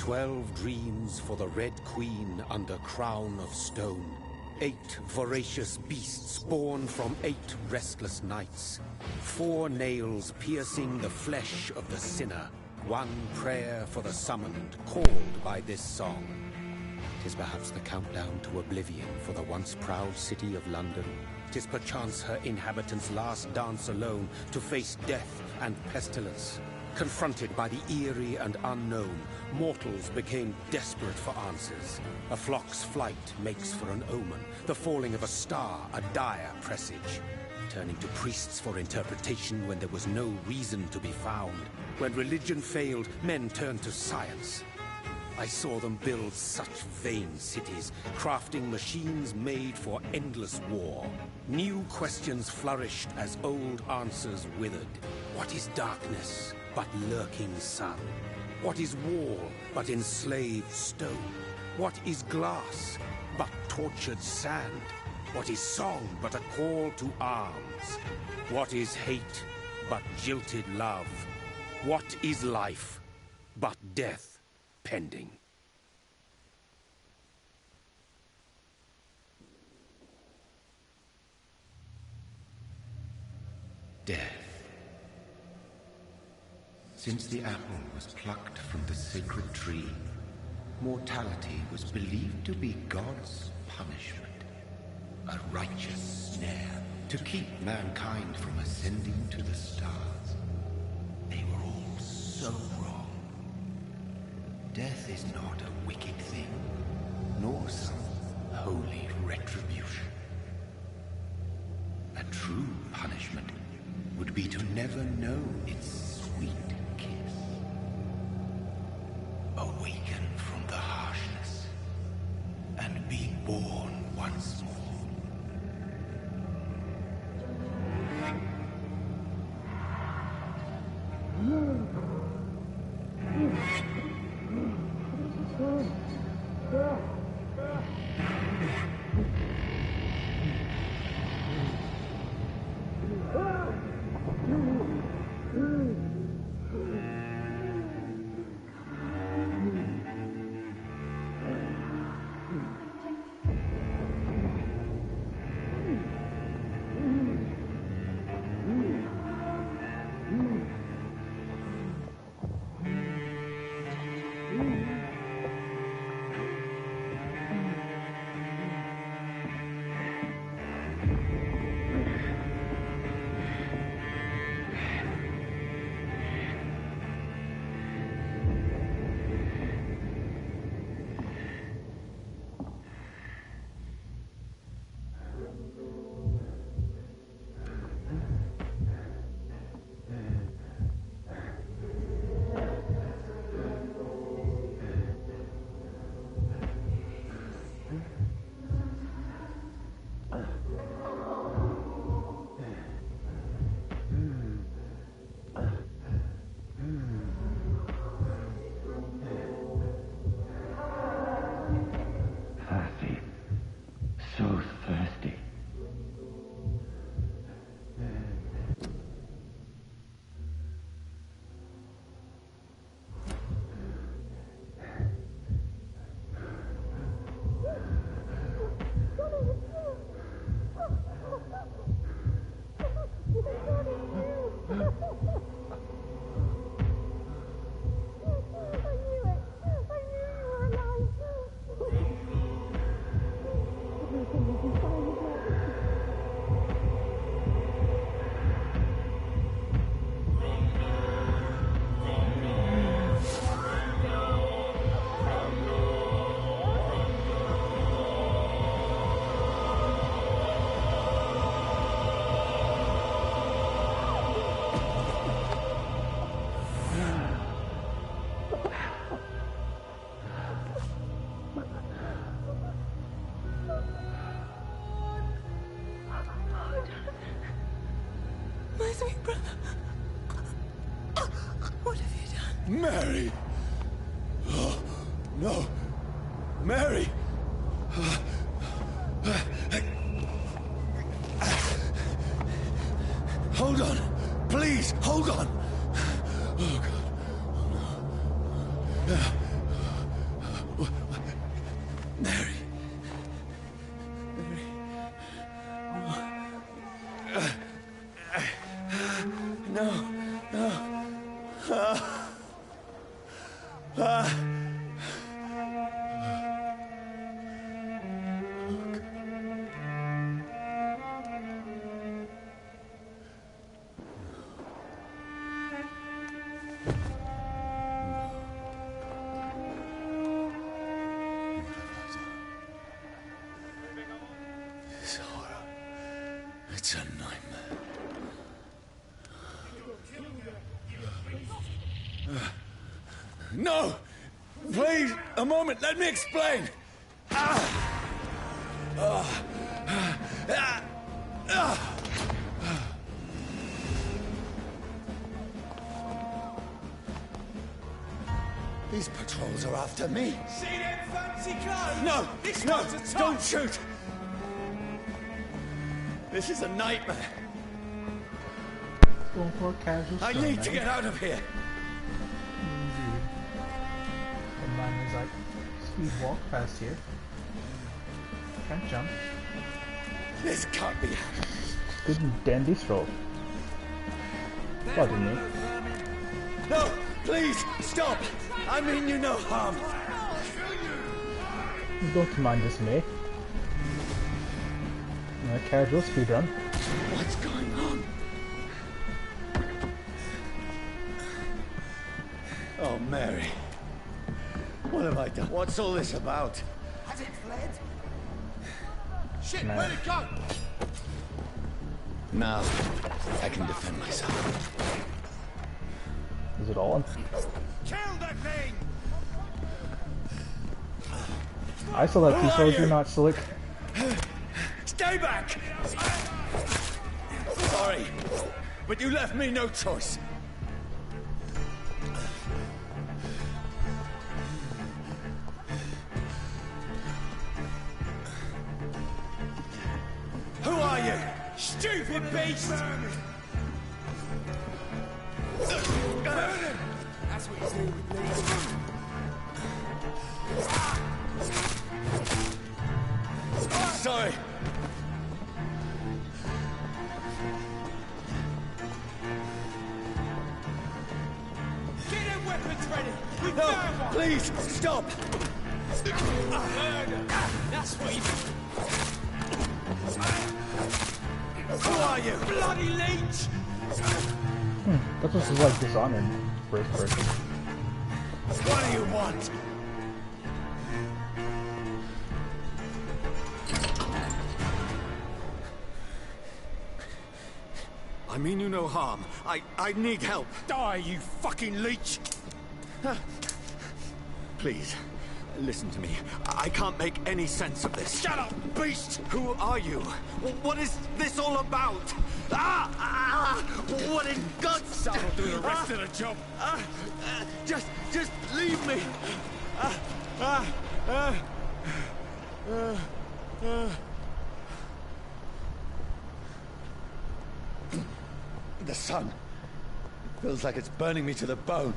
12 dreams for the Red Queen under crown of stone. 8 voracious beasts born from 8 restless nights. 4 nails piercing the flesh of the sinner. 1 prayer for the summoned, called by this song. 'Tis perhaps the countdown to oblivion for the once proud city of London. 'Tis perchance her inhabitants' last dance alone to face death and pestilence. Confronted by the eerie and unknown, mortals became desperate for answers. A flock's flight makes for an omen, the falling of a star a dire presage. Turning to priests for interpretation when there was no reason to be found. When religion failed, men turned to science. I saw them build such vain cities, crafting machines made for endless war. New questions flourished as old answers withered. What is darkness but lurking sun? What is wall but enslaved stone? What is glass but tortured sand? What is song but a call to arms? What is hate but jilted love? What is life but death pending? Death. Since the apple was plucked from the sacred tree, mortality was believed to be God's punishment. A righteous snare to keep mankind from ascending to the stars. They were all so wrong. Death is not a wicked thing, nor some holy retribution. A true punishment would be to never know its sweet kiss. Awaken from the harshness and be born once more. Mary! Oh, no! Mary! Hold on! Please, hold on! Oh, God. Oh, no. No. No. This horror. It's a nightmare. No! Please, a moment, let me explain! These patrols are after me. See them fancy clothes? No! This No! one's a top. Don't shoot! This is a nightmare. Going for a casual I stun, need to eh? get out of here. The man is like speed walk past here. Can't jump. This can't be happening. Good and dandy stroll. Pardon me. No! Please, stop! I mean you no harm. Don't mind this, me. A casual speedrun. What's going on? Oh, Mary. What have I done? What's all this about? Has it fled? Shit, No. where'd it go? Now, I can defend myself. Is it on? Kill that thing! I still have Who two are swords, you? you're not slick. Stay back! Sorry, but you left me no choice. Who are you? Stupid beast! That's what he's doing with these. Sorry. Get them weapons ready! We No, found one! please, stop! Murder! That's what he's... Who are you? Bloody leech! That was like Dishonored first person. What do you want? I mean you no harm. I need help. Die, you fucking leech! Please, listen to me. I can't make any sense of this. Shut up, beast! Who are you? What is this all about? What in God's That'll do the rest of the job. Just leave me. The sun feels like it's burning me to the bone.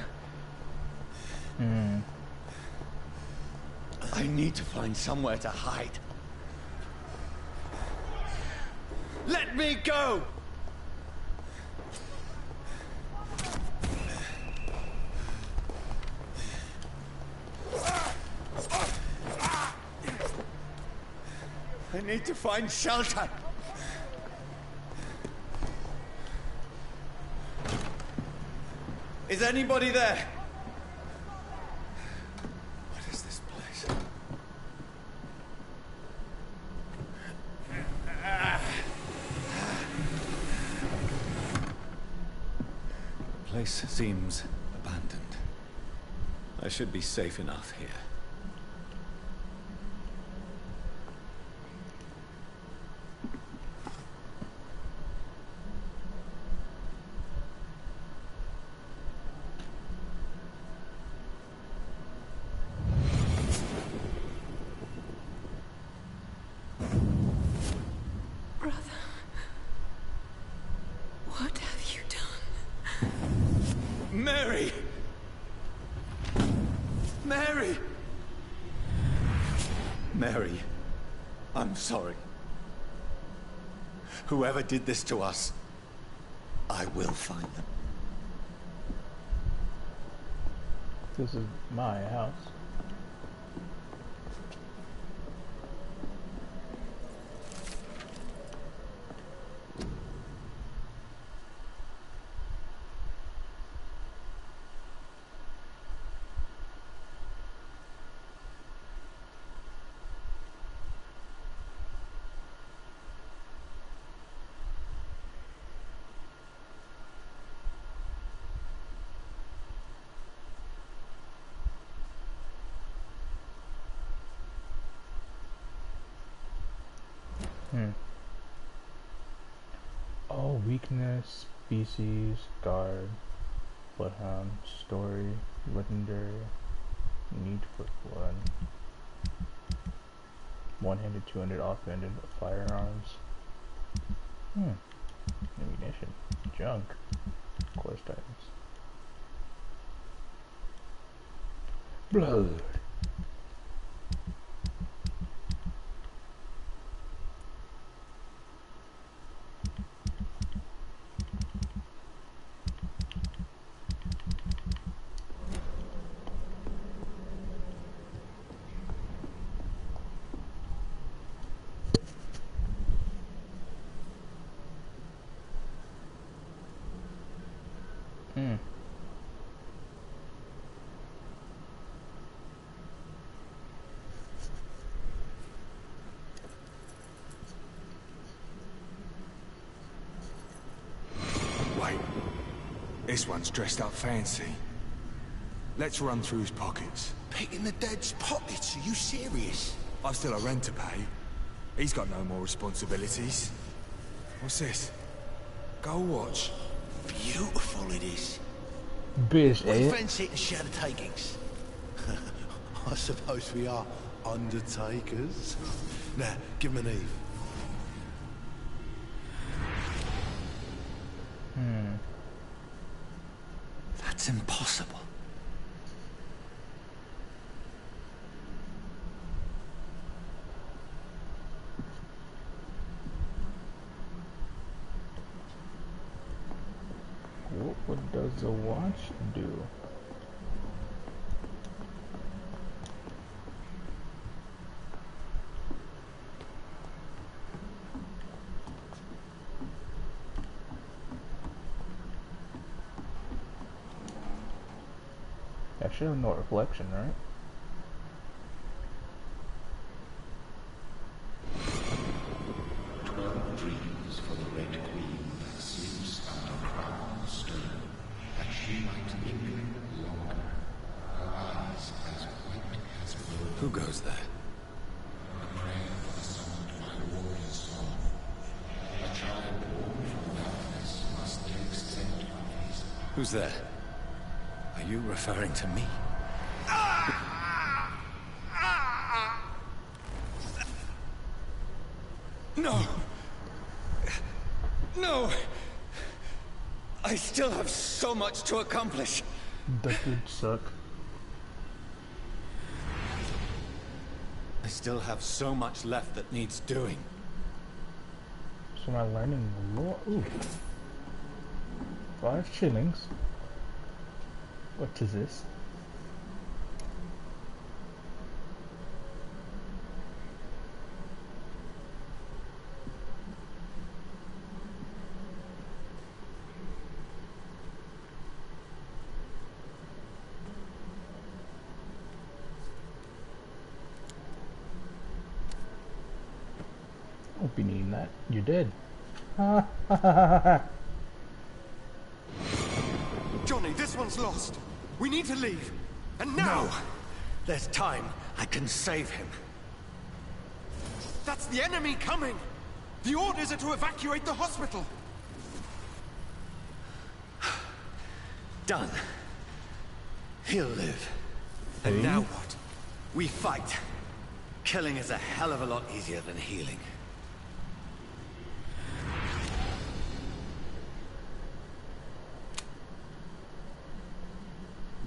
I need to find somewhere to hide. Let me go! I need to find shelter. Is anybody there? What is this place? The place seems abandoned. I should be safe enough here. Brother, what have you done? Mary! Mary! Mary, I'm sorry. Whoever did this to us, I will find them. This is my house. Oh, weakness, species, guard, bloodhound, story, legendary, need for blood. One-handed, two-handed, off-handed, firearms. Ammunition, junk, quest items. Blood. Wait. This one's dressed up fancy. Let's run through his pockets. Picking the dead's pockets? Are you serious? I've still a rent to pay. He's got no more responsibilities. What's this? Gold watch. Beautiful it is. Bitch, We eh? fence it and share the takings. I suppose we are undertakers. Now, give him an Eve. That's impossible. What does the watch do? I should have no reflection, right? 12 dreams for the Red Queen that sleeps under crown of stone, that she might linger longer, her eyes as white as blood. Who goes there? A prayer for the summoned by warrior song. A child born from darkness must take scent of his. Who's there? Are you referring to me? No! No! I still have so much to accomplish. That would suck. I still have so much left that needs doing. So am I learning more? Ooh. 5 shillings. What is this? Won't be needing that. You're dead. Ha ha ha ha ha. Johnny, this one's lost. We need to leave. And now! No! There's time. I can save him. That's the enemy coming! The orders are to evacuate the hospital! Done. He'll live. And now what? We fight. Killing is a hell of a lot easier than healing.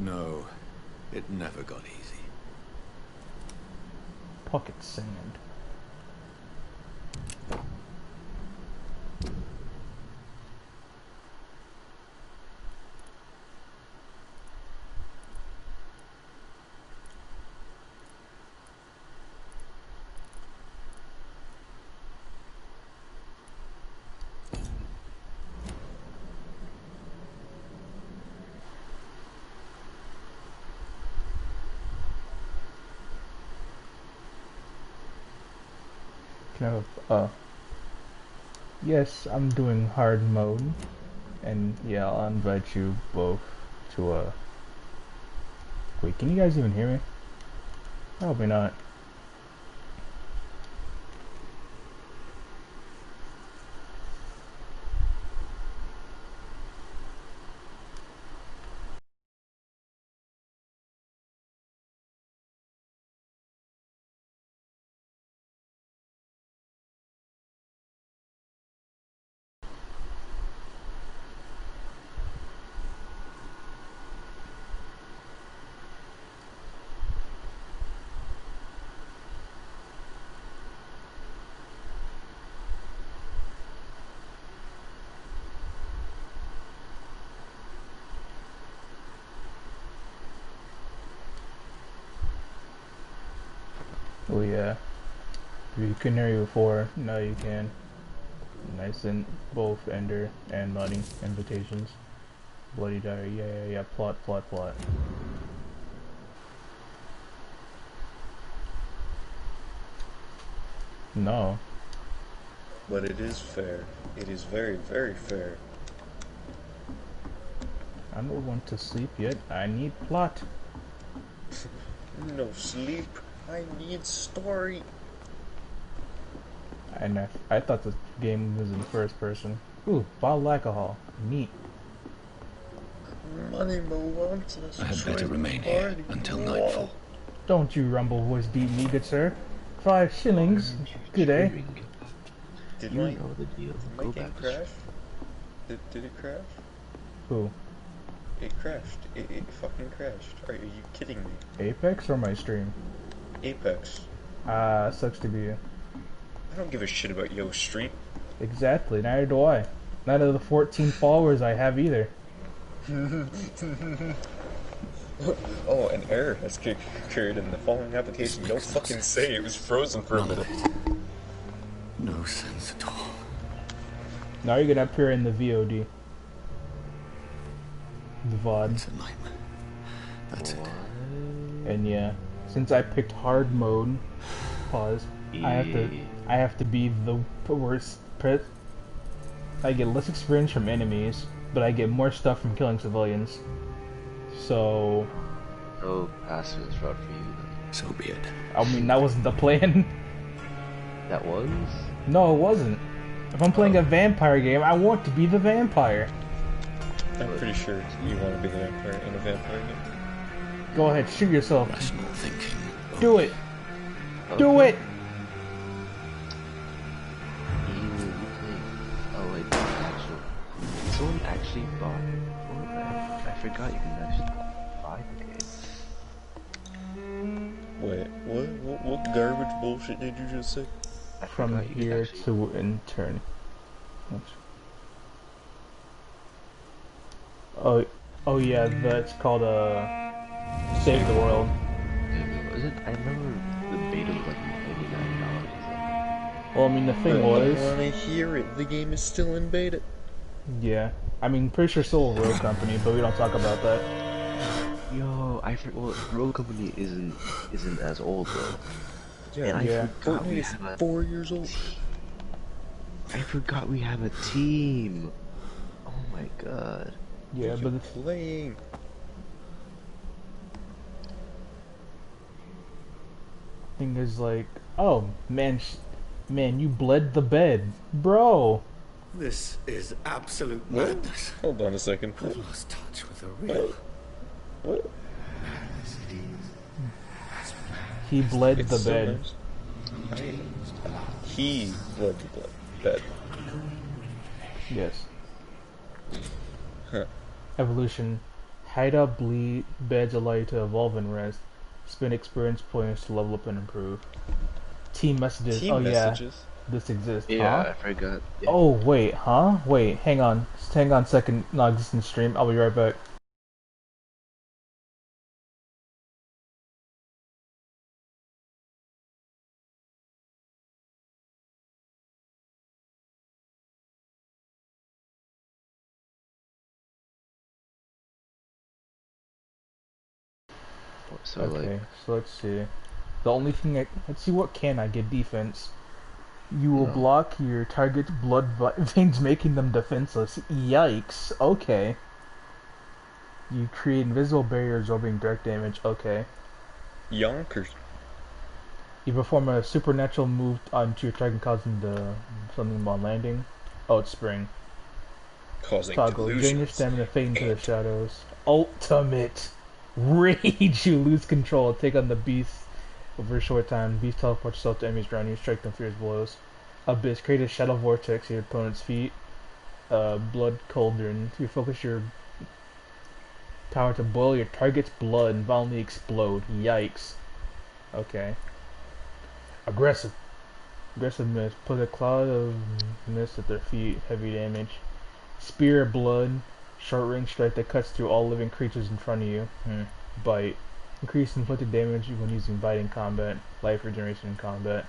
No, it never got easy. Pocket sand. No. Yes, I'm doing hard mode, and yeah, I'll invite you both to Wait, can you guys even hear me? Probably not. Oh yeah. If you couldn't hear you before, now you can. And I sent both Ender and Money invitations. Bloody Diary, yeah. Plot. No. But it is fair. It is very, very fair. I don't want to sleep yet. I need plot. No sleep. I need story. And I thought the game was in first person. Ooh, bottled alcohol. Neat. Money wants us. I had better remain here until nightfall. Don't you rumble voice beat me, good sir. 5 shillings. Good, eh? Did You my, know the deal. did my Go game back to crash? Did it crash? Who? It crashed. It fucking crashed. Are you kidding me? Apex or my stream? Apex. Sucks to be you. I don't give a shit about your stream. Exactly, neither do I. None of the 14 followers I have either. Oh, an error has occurred in the following application. Don't fucking say it was frozen for a minute. No sense at all. Now you're gonna appear in the VOD. The VOD. It's a nightmare. That's it. And yeah, since I picked hard mode, pause, I have to be the worst pet. I get less experience from enemies, but I get more stuff from killing civilians. So Oh, passive route for you then. So be it. I mean, that wasn't the plan. That was? No, it wasn't. If I'm playing a vampire game, I want to be the vampire. I'm pretty sure you want to be the vampire in a vampire game. Go ahead, shoot yourself. Rational thinking. Do it. Okay. Do it. Oh wait, actually, someone actually bought. I forgot you can actually buy the game. Wait, what garbage bullshit did you just say? I From forgot you could here actually- to intern. Oh yeah, that's called Save the World. Was it? I remember the beta was like $99. Well, I mean the thing was, I hear it. The game is still in beta. yeah. I mean, pretty sure still a road company, but we don't talk about that. Yo, well, Road Company isn't as old though. Yeah, And yeah. I forgot we Fortnite is have a 4 years old. I forgot we have a team. Oh my god. Yeah, but the Playing. thing is like, oh man, man, you bled the bed, bro. This is absolute madness. Hold on a second. I've lost touch with the real. What? He bled It's the so bed. nice. He bled the bed. Yes. Huh. Evolution. Hide up, bleed, beds allow you to evolve and rest. Spend experience points to level up and improve. Team messages. Team oh messages. yeah, this exists. Yeah, Huh? I forgot. Yeah. Oh wait, huh? Wait, hang on. Just hang on a second. Non-existent stream. I'll be right back. So Okay, like, so let's see. The only thing let's see what can I get defense. You will No. block your target's blood veins, making them defenseless. Yikes. Okay. You create invisible barrier absorbing direct damage. Okay. Yonkers. You perform a supernatural move onto your target, causing something while landing. Oh, it's spring. Causing Toggle. Drain your delusions. stamina, fade into the And shadows. Ultimate Rage. You lose control. Take on the beast over a short time. Beast teleports itself to enemies around you. Strike them fierce blows. Abyss. Create a shadow vortex at your opponent's feet. Blood cauldron. You focus your power to boil your target's blood and violently explode. Yikes. Okay. Aggressive. Aggressive mist. Put a cloud of mist at their feet. Heavy damage. Spear of blood. Short range strike that cuts through all living creatures in front of you. Bite. Increase inflicted damage when using bite in combat. Life regeneration in combat.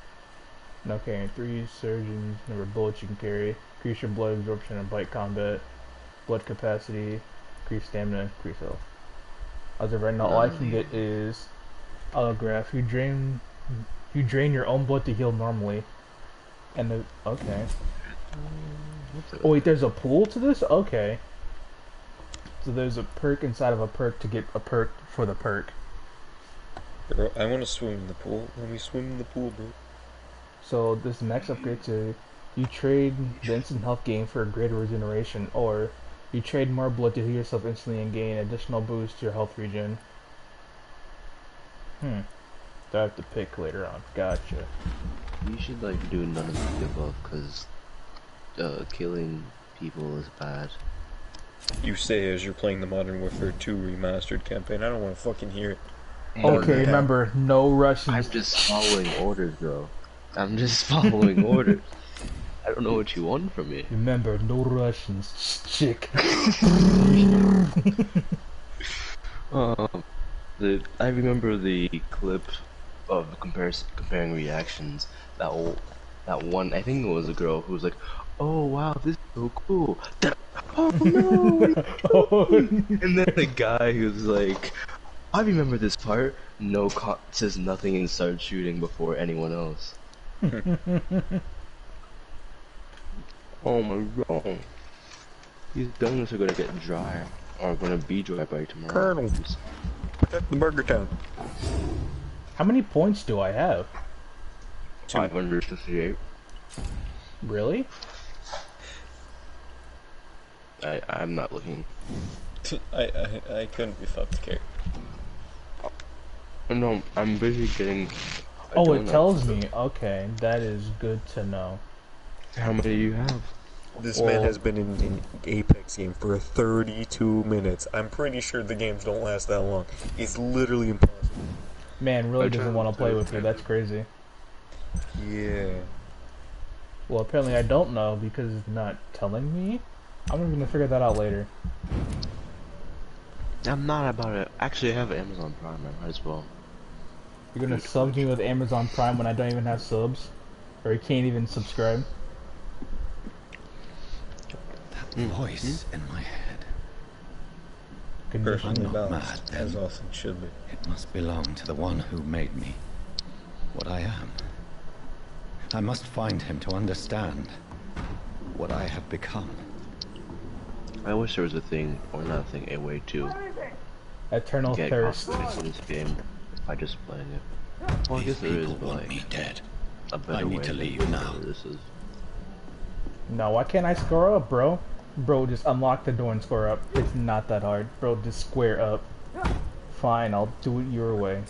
Okay, 3 surgeons. Number of bullets you can carry. Increase your blood absorption in bite combat. Blood capacity. Increase stamina. Increase health. As of right now, all I can get is autograph. You drain your own blood to heal normally. And okay. Oh wait, there's a pool to this? Okay. So there's a perk inside of a perk to get a perk for the perk. bro, I want to swim in the pool. Let me swim in the pool, bro. So this next upgrade to you trade the instant health gain for a greater regeneration, or you trade more blood to heal yourself instantly and gain additional boost to your health regen. So I have to pick later on. Gotcha. You should like do none of the above, cause killing people is bad. You say as you're playing the Modern Warfare 2 remastered campaign. I don't want to fucking hear it. Okay, remember, no Russians. I'm just following orders, bro. I'm just following orders. I don't know what you want from me. Remember, no Russians. Chick. I remember the clip of comparing reactions. That one, I think it was a girl who was like, "Oh wow, this is so cool." Oh no! And then the guy who's like, "I remember this part." Says nothing and starts shooting before anyone else. Oh my god! These donuts are gonna get dry, or gonna be dry by tomorrow. Colonels. Protect the Burger Town. How many points do I have? 558. Really? I'm not looking. I couldn't be fucked to care. No, I'm busy getting. Oh, it tells me. Okay, that is good to know. How many do you have? This man has been in an Apex game for 32 minutes. I'm pretty sure the games don't last that long. It's literally impossible. Man really doesn't want to play with you. That's crazy. Yeah. Well, apparently I don't know because it's not telling me. I'm gonna figure that out later. I'm not about it. Actually, I have Amazon Prime. I might as well. You're gonna sub me with Amazon Prime when I don't even have subs? Or you can't even subscribe? That voice in my head. Personally I'm not balanced, mad, as then. often should be. It must belong to the one who made me. What I am. I must find him to understand what I have become. I wish there was a thing, or not a thing, a way to Eternal get Thirst. confidence in this game by just playing it. Well, I guess there is, People but want like me dead. a better I need way to than leave now. whatever this is. No, why can't I score up, bro? Bro, just unlock the door and square up. It's not that hard. Bro, just square up. Fine, I'll do it your way.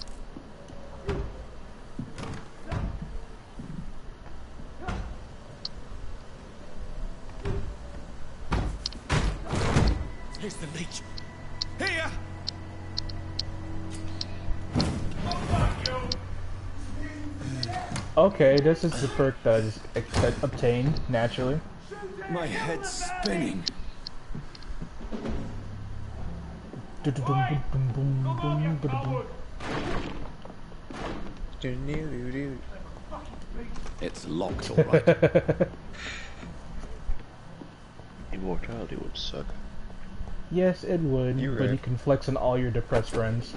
Here's the leech. Here! Okay, this is the perk that I just obtained, naturally. My head's spinning. It's locked, all right. Immortality would suck. Yes, it would, You're but right. you can flex on all your depressed friends.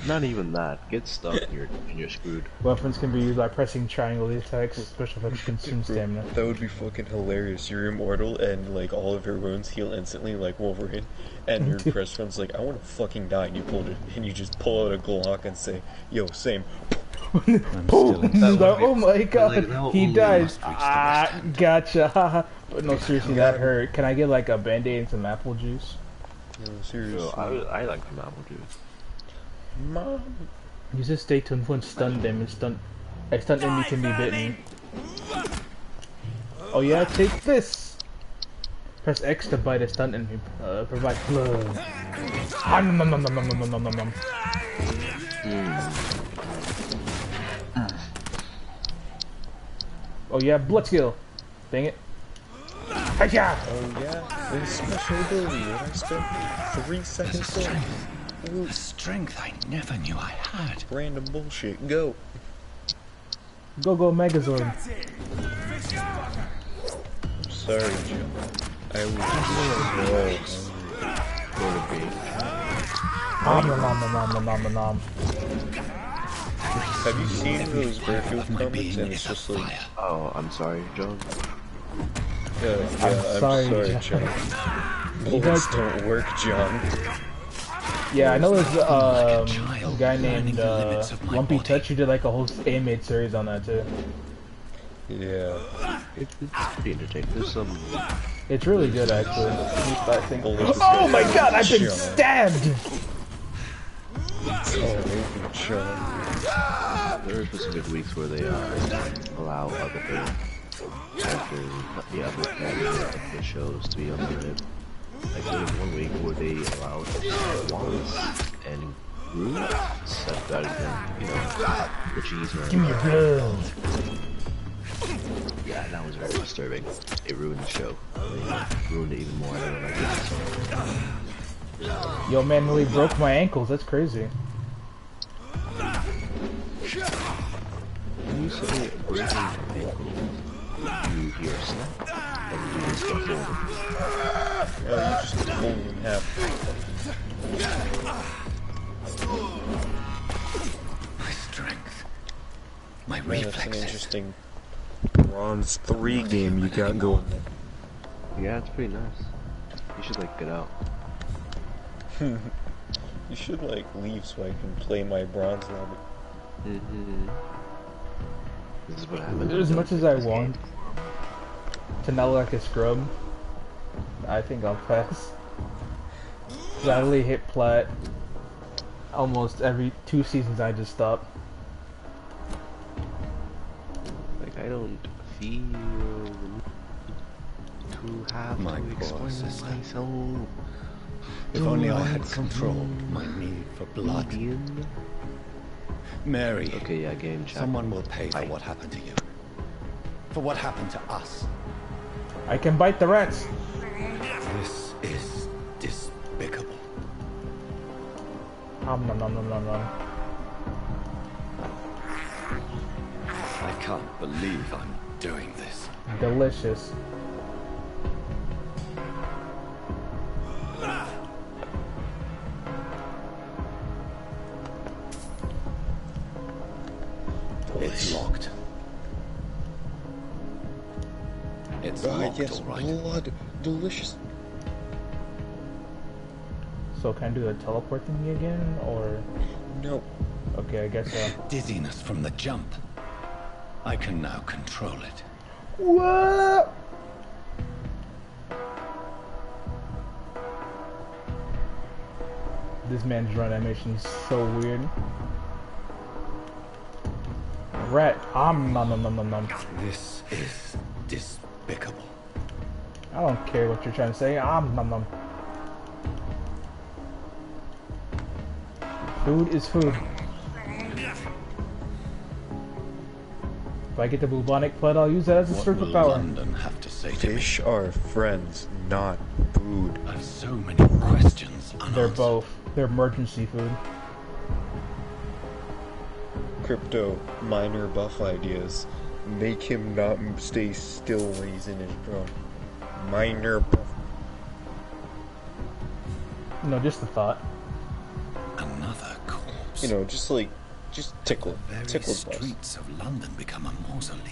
Not even that. Get stuck and you're screwed. Weapons can be used by pressing triangle attacks. Special effects consume stamina. That would be fucking hilarious. You're immortal and like all of your wounds heal instantly like Wolverine, and your best friend's like, I want to fucking die, and you pulled it, and you just pull out a Glock and say, yo, same. Oh my god, like, he dies. Ah, gotcha. But no, seriously, that hurt. Can I get like a band-aid and some apple juice? No, seriously. I like some apple juice. Mom. Use this stay to influence stun damage. A stun enemy can be bitten. Oh yeah, take this! Press X to bite a stun enemy. Provide blood. Oh yeah, blood skill. Dang it. Hiya! Oh yeah, this special ability that I spent 3 seconds on. A strength I never knew I had. Random bullshit. Go. Go Megazord. I'm sorry, Jim. I was so Nom. Have you seen those Garfield comics? And it's just like, Oh, I'm sorry, John. I'm sorry, John. Bullets don't work, John. Yeah, I know there's a guy named Lumpy Touch who did like a whole animated series on that too. Yeah. It's pretty entertaining. There's some... It's really good actually. I think. Oh my god, I've been stabbed! Oh, John. There are specific weeks where they allow other characters, the other characters of the shows to be unlimited. Like there was 1 week where they allowed Wallace and Groot, except that the cheese man. Give me your blood! Yeah, that was very disturbing. It ruined the show. They ruined it even more than I did. Yo man really broke my ankles, that's crazy. When you say breaking ankles, you hear a snap, or do you just go forward? You just pull them in half. My strength. My Man, that's an reflexes. interesting Bronze 3 game you got going there. Yeah, it's pretty nice. You should like get out. You should like leave so I can play my bronze level. This is what happens. As much as I want to not look like a scrub, I think I'll pass. 'Cause I really hit plat almost every 2 seasons. I just stop. Like I don't feel the need to have My to poor explain sister. myself. If only I had controlled my need for blood. Mary, Okay, yeah, game chat. someone will pay for what happened to you. For what happened to us. I can bite the rats. This is despicable. Nom nom nom nom nom nom. I can't believe I'm doing this. Delicious. It's locked. It's locked, Yes, all right. blood. Delicious. So can I do the teleport thingy again, or? No. Okay, I guess so. Dizziness from the jump. I can now control it. What? This man's run animation is so weird. Rat. Nom nom nom nom nom. This is despicable. I don't care what you're trying to say. Nom nom. Food is food. If I get the bubonic blood, I'll use that as a What circle will power. London have to say to me? Fish are friends, not food. I've so many questions unanswered. They're both. They're emergency food. Crypto minor buff ideas. Make him not stay still when he's in his drone. Minor buff. No, just the thought. Another corpse. corpse. You know, just like, just tickle The the very boss. streets of London become a mausoleum.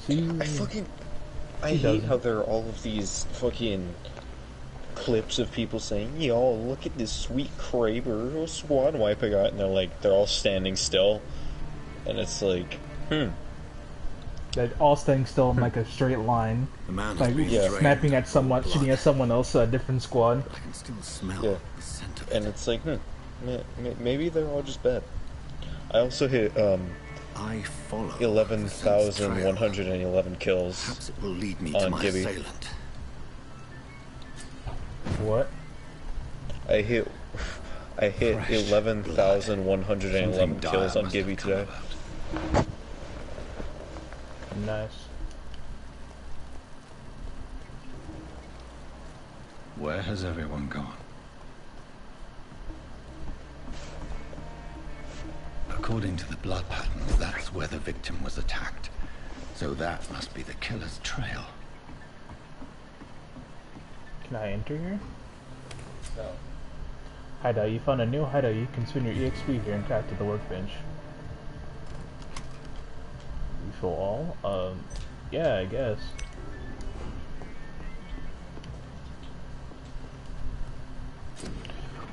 See, I hate how there are all of these fucking clips of people saying, yo, look at this sweet Kraber or swan wipe I got, and they're all standing still, and it's like, they're all standing still in like a straight line, The man has like been drained snapping at of someone, blood, shooting at someone else, a different squad. but I can still smell Yeah. the scent of and it. it's like, maybe they're all just bad. I also hit, I follow 11,111 kills. Perhaps it will lead me to on my Gibby. assailant. What? I hit Fresh 11,111 Something kills dire on must Gibby have come today. about. Nice. Where has everyone gone? According to the blood patterns, that's where the victim was attacked. So that must be the killer's trail. Can I enter here? No. Hideout. You found a new hideout. You can spend your EXP here and craft to the workbench. Refill all? Yeah, I guess.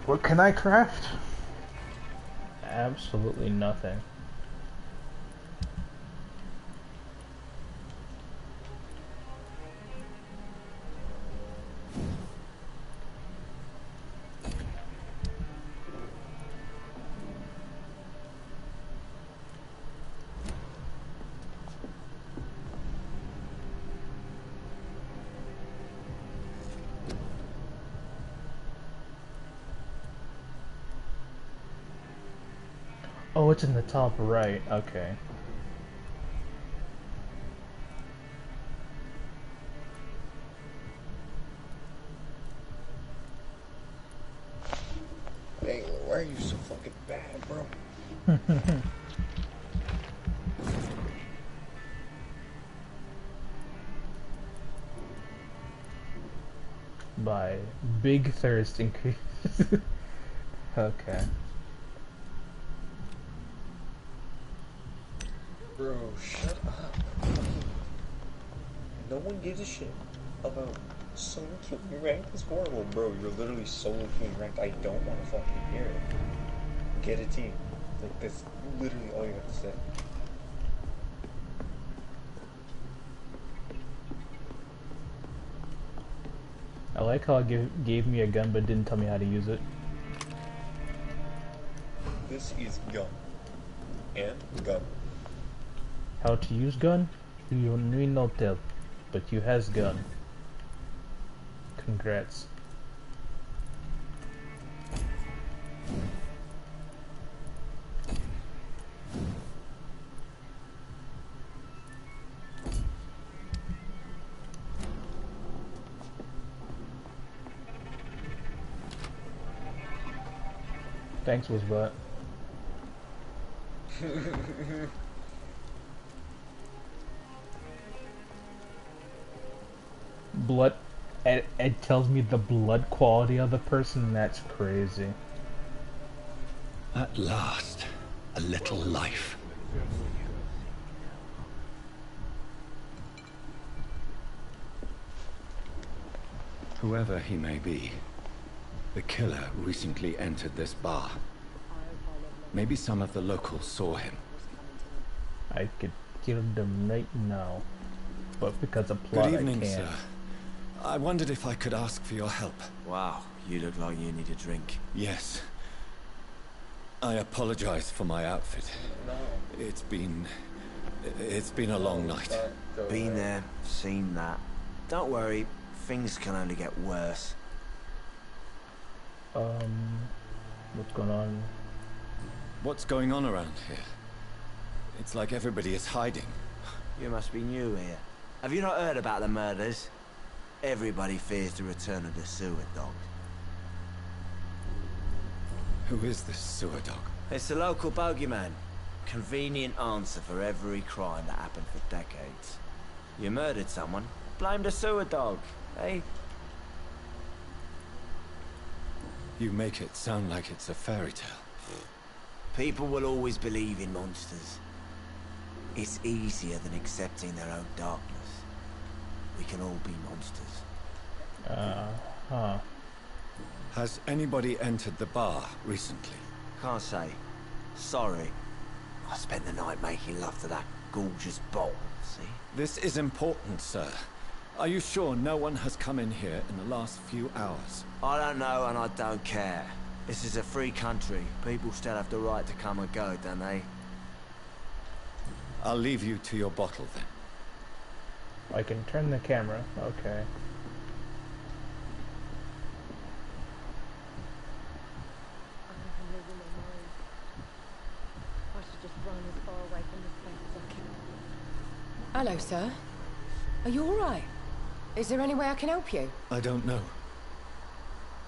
What can I craft? Absolutely nothing. Oh, it's in the top right. Okay. Hey, why are you so fucking bad, bro? By big thirst increase. Okay. Bro, shut up. No one gives a shit about solo queuing ranked. It's horrible, bro. You're literally solo queuing ranked. I don't want to fucking hear it. Get a team. Like, that's literally all you have to say. I like how it gave me a gun but didn't tell me how to use it. This is gun. And gun. How to use gun? You need no tell, but you has gun. Congrats. Thanks, Wizbot. Blood. It tells me the blood quality of the person. That's crazy. At last, a little life. Whoever he may be, the killer recently entered this bar. Maybe some of the locals saw him. I could kill them right now, but because of plot, Good evening, I can't. sir. I wondered if I could ask for your help. Wow, you look like you need a drink. Yes. I apologize for my outfit. It's been a long night. Been there, seen that. Don't worry, things can only get worse. What's going on? What's going on around here? It's like everybody is hiding. You must be new here. Have you not heard about the murders? Everybody fears the return of the sewer dog. Who is this sewer dog? It's the local bogeyman. Convenient answer for every crime that happened for decades. You murdered someone, blame the sewer dog, eh? You make it sound like it's a fairy tale. People will always believe in monsters. It's easier than accepting their own darkness. We can all be monsters. Has anybody entered the bar recently? Can't say. Sorry. I spent the night making love to that gorgeous bottle, see? This is important, sir. Are you sure no one has come in here in the last few hours? I don't know and I don't care. This is a free country. People still have the right to come and go, don't they? I'll leave you to your bottle then. I can turn the camera. Okay. Hello, sir. Are you alright? Is there any way I can help you? I don't know.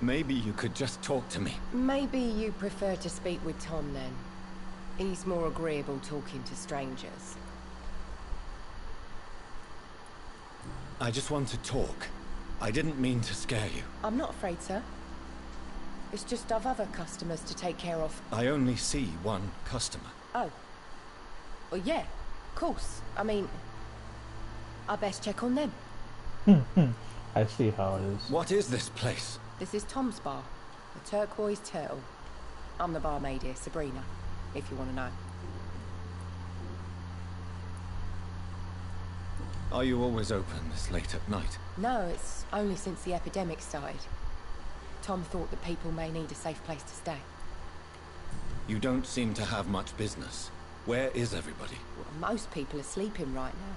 Maybe you could just talk to me. Maybe you prefer to speak with Tom then. He's more agreeable talking to strangers. I just want to talk. I didn't mean to scare you. I'm not afraid, sir. It's just I've other customers to take care of. I only see one customer. Oh. Well, yeah, of course. I mean, I best check on them. I see how it is. What is this place? This is Tom's bar, the Turquoise Turtle. I'm the barmaid here, Sabrina, if you want to know. Are you always open this late at night? No, it's only since the epidemic started. Tom thought that people may need a safe place to stay. You don't seem to have much business. Where is everybody? Well, most people are sleeping right now.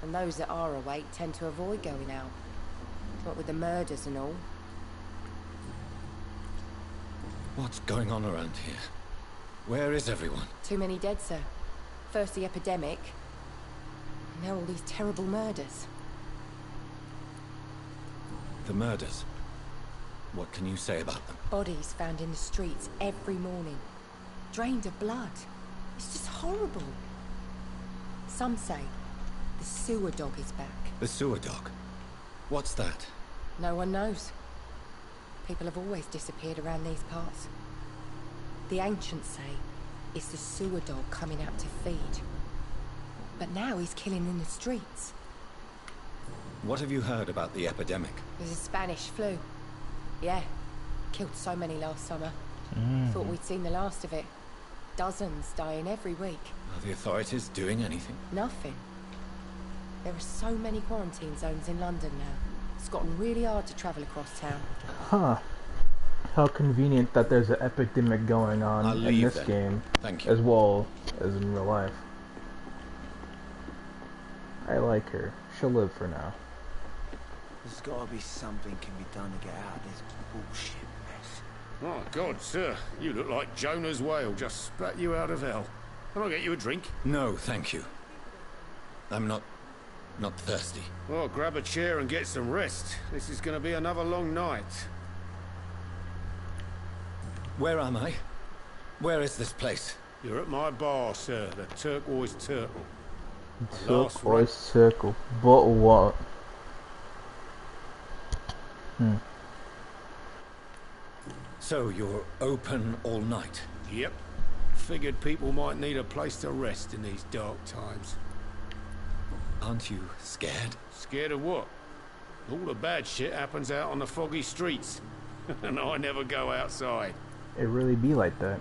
And those that are awake tend to avoid going out. What with the murders and all. What's going on around here? Where is everyone? Too many dead, sir. First the epidemic, and now all these terrible murders. The murders? What can you say about them? Bodies found in the streets every morning. Drained of blood. It's just horrible. Some say the sewer dog is back. The sewer dog? What's that? No one knows. People have always disappeared around these parts. The ancients say it's the sewer dog coming out to feed. But now he's killing in the streets. What have you heard about the epidemic? There's a Spanish flu. Yeah, killed so many last summer. Thought we'd seen the last of it. Dozens dying every week. Are the authorities doing anything? Nothing. There are so many quarantine zones in London now. It's gotten really hard to travel across town. Huh. How convenient that there's an epidemic going on in this game. Thank you. As well as in real life. I like her. She'll live for now. There's gotta be something can be done to get out of this bullshit mess. Oh, God, sir. You look like Jonah's whale just spat you out of hell. Can I get you a drink? No, thank you. I'm not thirsty. Well, grab a chair and get some rest. This is gonna be another long night. Where am I? Where is this place? You're at my bar, sir, the Turquoise Turtle. Turquoise Circle. But what? So you're open all night? Yep. Figured people might need a place to rest in these dark times. Aren't you scared? Scared of what? All the bad shit happens out on the foggy streets. And I never go outside. It really be like that.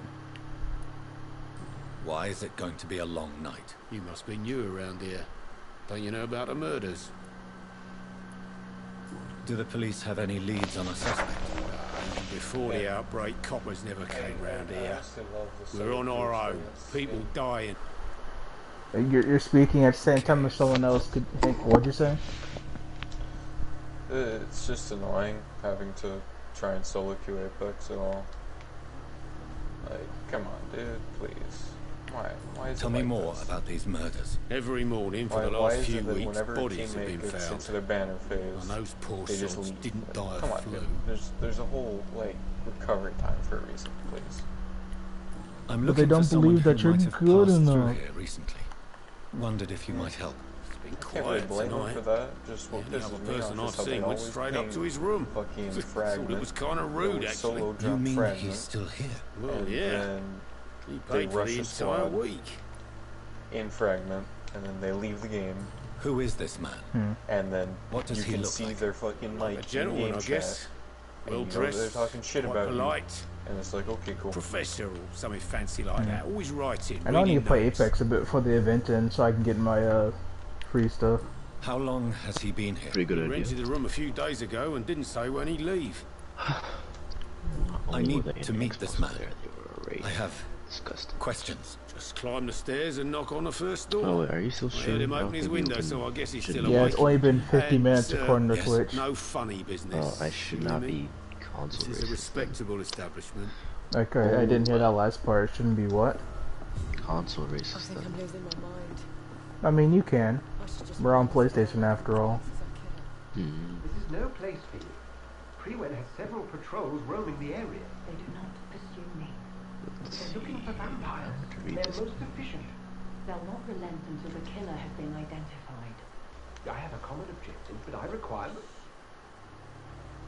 Why is it going to be a long night? You must be new around here. Don't you know about the murders? Do the police have any leads on a suspect? Before the outbreak, coppers never came round here. We're on our own. People dying. You're speaking at the same time as someone else could think. What'd you say? It's just annoying having to try and solo queue Apex at all. Like, come on, dude, please. Why is Tell me more about these murders. Every morning for the last few weeks, bodies have been found. Into their banner phase, and those poor souls didn't die come of on, flu. Dude. There's a whole like recovery time for a reason, please. I'm but they looking don't for someone believe that who you're might have good passed through enough. here recently. Wondered if you might help. Can't really blame him for that. Just what The pisses other me person off I've is how they seen went always straight up ping to his room. fucking Thought Fragment. it was kind of rude, They actually. solo You drop mean Fragment, he's still here? Well, and yeah. then He they paid for rush the a entire squad week. in Fragment, and then they leave the game, Who is this man? and then What does you he can look see like? their fucking Like a mic in gentleman, game I chat, guess. and Well you know dressed, they're talking shit quite about polite. you, and it's like, okay, cool. Professor or something fancy like that. Always writing. I know I need to reading play notes. Apex a bit before the event ends so I can get my free stuff. How long has he been here? Pretty good He idea. rented the room a few days ago and didn't say when he'd leave. I need to meet this man. They were I have disgusting questions. Just climb the stairs and knock on the first door. Oh, wait, are you still I heard streaming? him I don't open his think you window, can- so I guess he's still shouldn't- Yeah, awake. it's only been 50 minutes according to yes, Twitch. No funny business. Oh, I should You not hear me? be console This is a racist. respectable establishment. Okay, I didn't hear that last part. It shouldn't be what? Console I racist. think I'm losing my mind. I mean, you can. I should just We're on PlayStation after all. killer. This is no place for you. Pre-Wen has several patrols roaming the area. They do not pursue me. They're looking for vampires. They're most efficient. They'll not relent until the killer has been identified. I have a common objective, but I require them.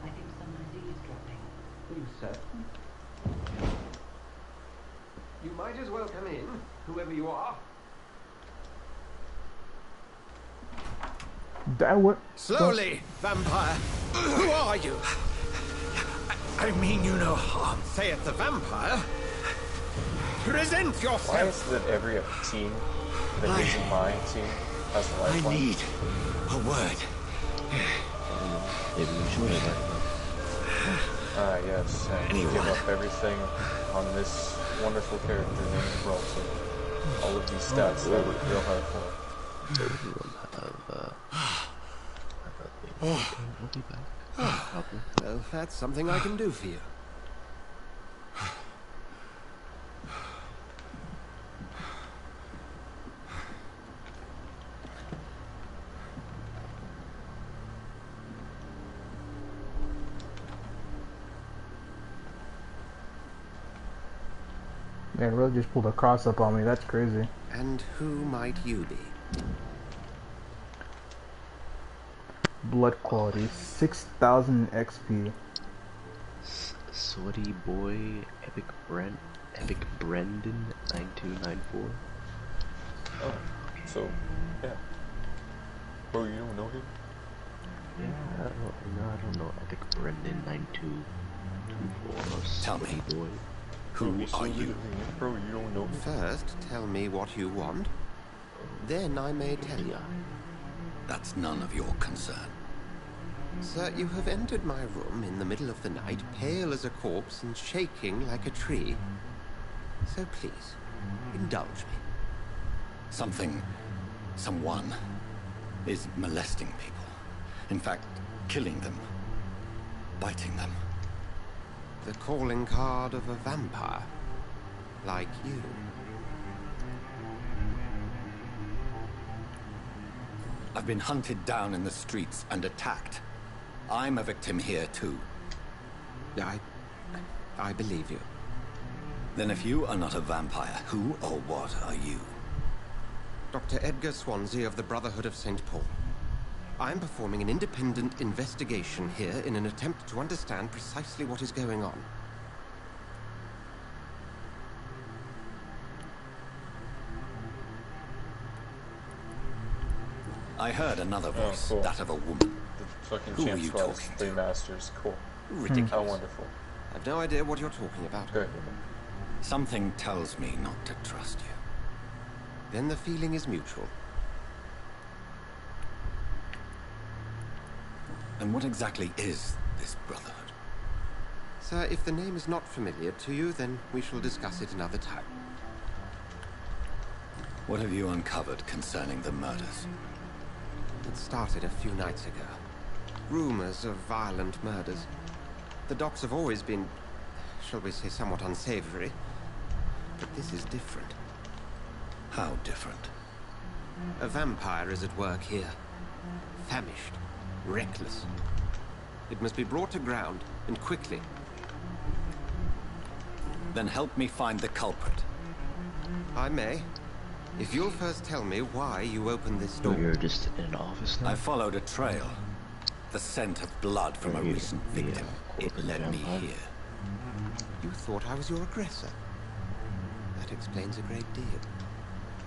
I think someone's eavesdropping. Are you certain? You might as well come in, whoever you are. That what? Slowly, vampire. Who are you? I mean you no harm, saith the vampire. Present Why yourself. is it that every team that isn't my team has a lifeline? I need a word. Maybe we should play Ah, yes, and Anyone. give up everything on this wonderful character named Bronson. All of these stats that would real hard for. Everyone have We'll be back. No problem. Well, that's something I can do for you. Man, really just pulled a cross up on me. That's crazy. And who might you be? Blood quality, 6,000 XP. Sweaty boy, Epic Brendan 9294. Oh, so, yeah. Bro, you don't know him? Yeah, I don't know. Epic Brendan 9224. Tell me, Sweaty boy. who are you? Bro, you don't know him? First, tell me what you want. Then I may tell you. That's none of your concern. Sir, you have entered my room in the middle of the night, pale as a corpse and shaking like a tree. So please, indulge me. Someone is molesting people. In fact, killing them. Biting them. The calling card of a vampire. Like you. I've been hunted down in the streets and attacked. I'm a victim here too. I believe you. Then if you are not a vampire, who or what are you? Dr. Edgar Swansea of the Brotherhood of St. Paul. I'm performing an independent investigation here in an attempt to understand precisely what is going on. I heard another voice, cool. that of a woman. The fucking Who are Champ you Squad's talking three masters. Cool. Ridiculous. How wonderful. I've no idea what you're talking about. Good. Something tells me not to trust you. Then the feeling is mutual. And what exactly is this brotherhood? Sir, if the name is not familiar to you, then we shall discuss it another time. What have you uncovered concerning the murders? It started a few nights ago. Rumors of violent murders. The docks have always been, shall we say, somewhat unsavory. But this is different. How different? A vampire is at work here. Famished. Reckless. It must be brought to ground, and quickly. Then help me find the culprit. I may. If you'll first tell me why you opened this door. You're just in an office now? I followed a trail. The scent of blood from a recent victim. It led me here. You thought I was your aggressor? That explains a great deal.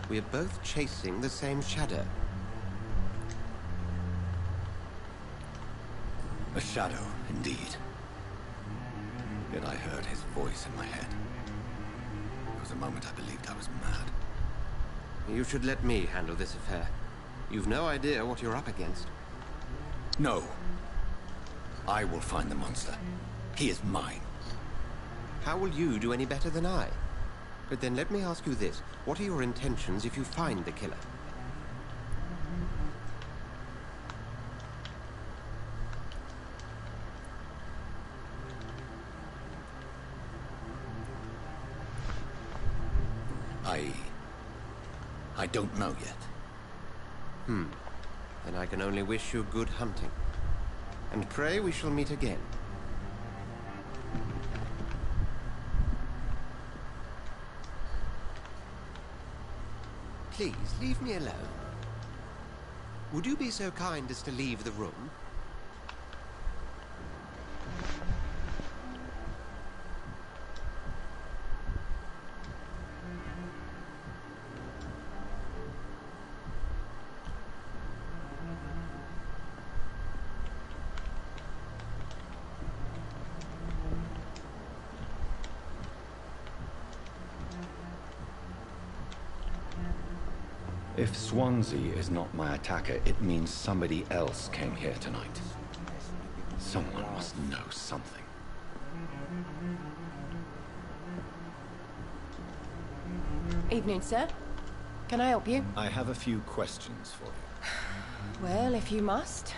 We are both chasing the same shadow. A shadow, indeed. Yet I heard his voice in my head. There was a moment I believed I was mad. You should let me handle this affair. You've no idea what you're up against. No. I will find the monster. He is mine. How will you do any better than I? But then let me ask you this. What are your intentions if you find the killer? I don't know yet. Then I can only wish you good hunting. And pray we shall meet again. Please, leave me alone. Would you be so kind as to leave the room? If Swansea is not my attacker, it means somebody else came here tonight. Someone must know something. Evening, sir. Can I help you? I have a few questions for you. Well, if you must.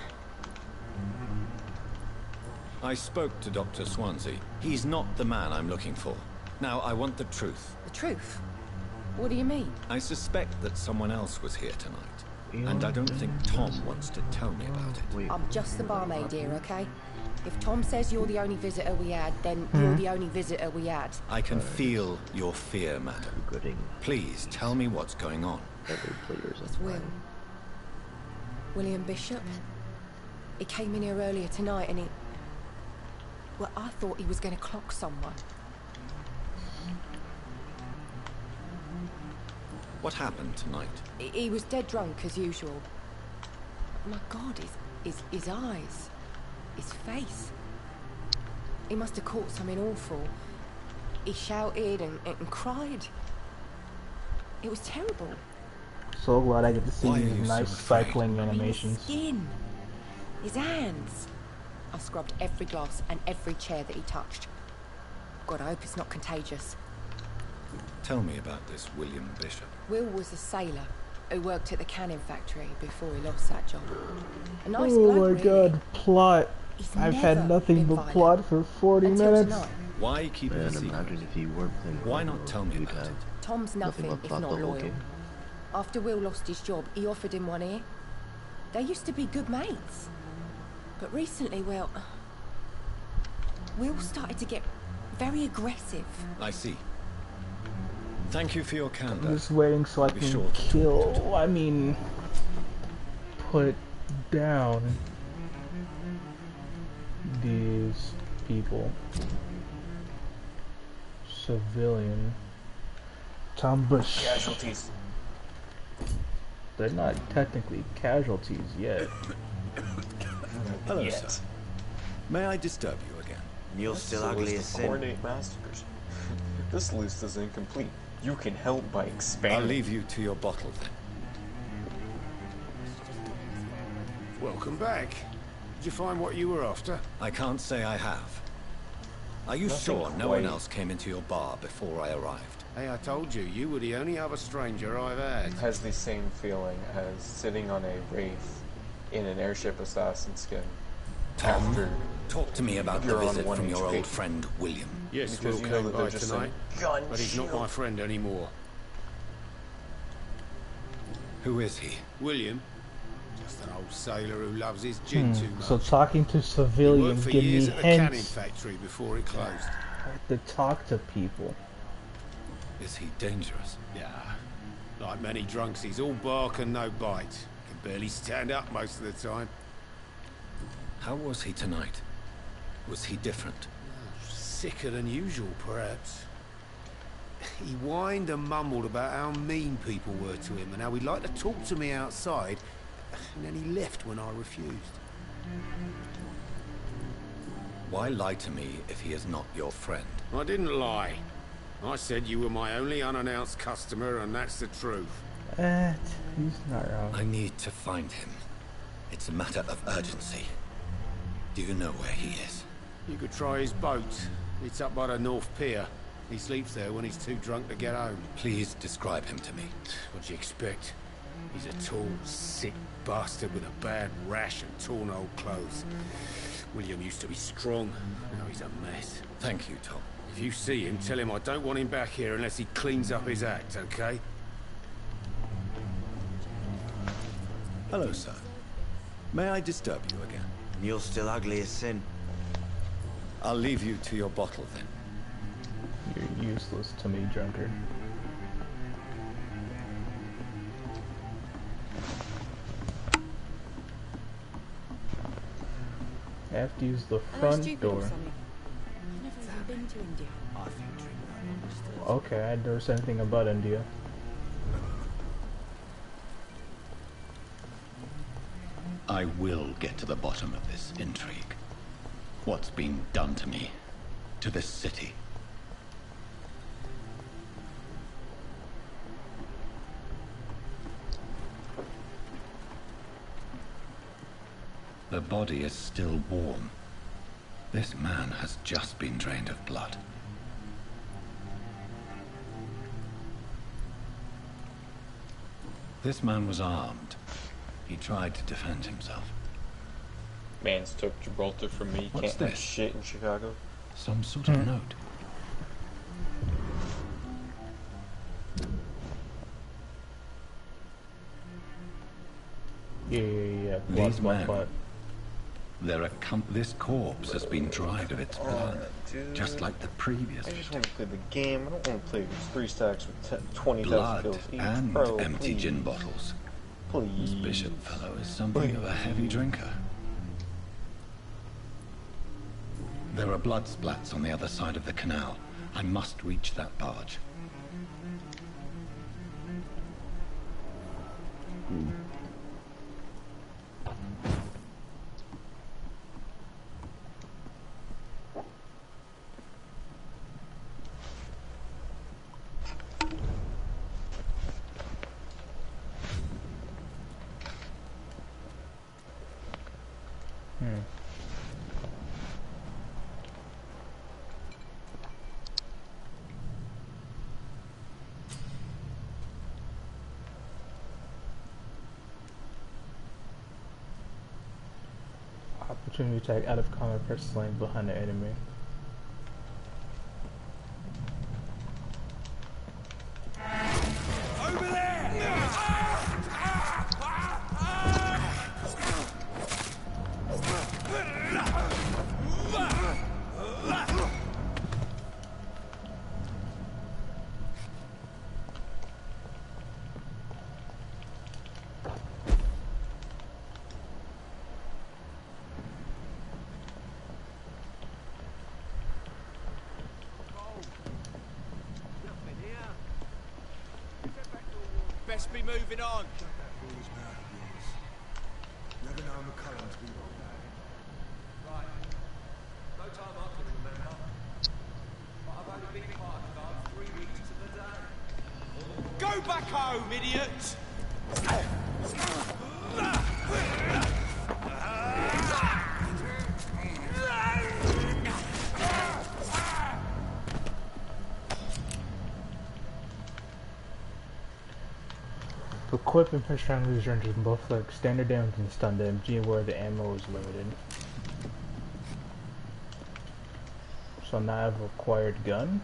I spoke to Dr. Swansea. He's not the man I'm looking for. Now, I want the truth. The truth? What do you mean? I suspect that someone else was here tonight. And I don't think Tom wants to tell me about it. I'm just the barmaid here, okay? If Tom says you're the only visitor we had, then you're the only visitor we had. I can feel your fear, madam. Please, tell me what's going on. It's Will. William Bishop. He came in here earlier tonight and he... Well, I thought he was going to clock someone. What happened tonight? He was dead drunk, as usual. My God, his eyes. His face. He must have caught something awful. He shouted and cried. It was terrible. So glad I get to see these nice cycling His animations. skin. His hands. I scrubbed every glass and every chair that he touched. God, I hope it's not contagious. Tell me about this William Bishop. Will was a sailor who worked at the canning factory before he lost that job. A nice Oh bloke, my really. god, plot. He's I've never had nothing been but violent. plot for 40 Until minutes. tonight. Why keep it a secret? Imagine if you weren't playing. Why not tell me about it? Tom's nothing but if plot not the whole loyal. game. After Will lost his job, he offered him one ear. They used to be good mates. But recently, well... Will started to get very aggressive. I see. Thank you for your candor. I'm just waiting so I Be can sure to kill, I mean, put down these people. Civilian. Tom Bush. Casualties. They're not technically casualties yet. Hello, sir. May I disturb you again? You're still ugly as sin. Coordinate massacres. This list is incomplete. You can help by I'll expanding. leave you to your bottle then. Welcome back. Did you find what you were after? I can't say I have. Are you Nothing sure no one quite. else came into your bar before I arrived? Hey, I told you, you were the only other stranger I've had. Has the same feeling as sitting on a wraith in an airship assassin skin. Tom, After talk to me about the you're on visit one from your HP. old friend, William. Yes, Because Will you know came that by they're just tonight, saying, but he's not my friend anymore. Who is he? William, just an old sailor who loves his gin too much. So talking to He worked civilians for give me years at the canning hints factory before it closed. to talk to people. Is he dangerous? Yeah, Like many drunks, he's all bark and no bite. Can barely stand up most of the time. How was he tonight? Was he different? Sicker than usual, perhaps. He whined and mumbled about how mean people were to him and how he'd like to talk to me outside, and then he left when I refused. Why lie to me if he is not your friend? I didn't lie. I said you were my only unannounced customer, and that's the truth. He's not wrong. I need to find him. It's a matter of urgency. Do you know where he is? You could try his boat. It's up by the North Pier. He sleeps there when he's too drunk to get home. Please describe him to me. What'd you expect? He's a tall, sick bastard with a bad rash and torn old clothes. William used to be strong. Now he's a mess. Thank you, Tom. If you see him, tell him I don't want him back here unless he cleans up his act, okay? Hello, sir. May I disturb you again? You're still ugly as sin. I'll leave you to your bottle, then. You're useless to me, drunkard. I have to use the front door. I've never even been to India. Okay, I never said anything about India. I will get to the bottom of this intrigue. What's been done to me, to this city. The body is still warm. This man has just been drained of blood. This man was armed. He tried to defend himself. Mans took Gibraltar from me. What's Can't do this? shit in Chicago. Some sort of note. Yeah. These men. This corpse has been dried of its blood, dude. just like the previous. I just want to play the game. I don't want to play with 3 stacks with 20,000 Blood kills each. and Bro, empty please. gin bottles. Please. This bishop fellow is something of a heavy drinker. There are blood splats on the other side of the canal. I must reach that barge. Opportunity attack out of combat, press slang behind the enemy. Over there! Best be moving on. Never known the current to be Right. No time I can remember. But I've only been part of God 3 weeks to the day. Go back home, idiot! Equip and push down these ranges in both like standard damage and stun damage where the ammo is limited. So now I have a acquired gun.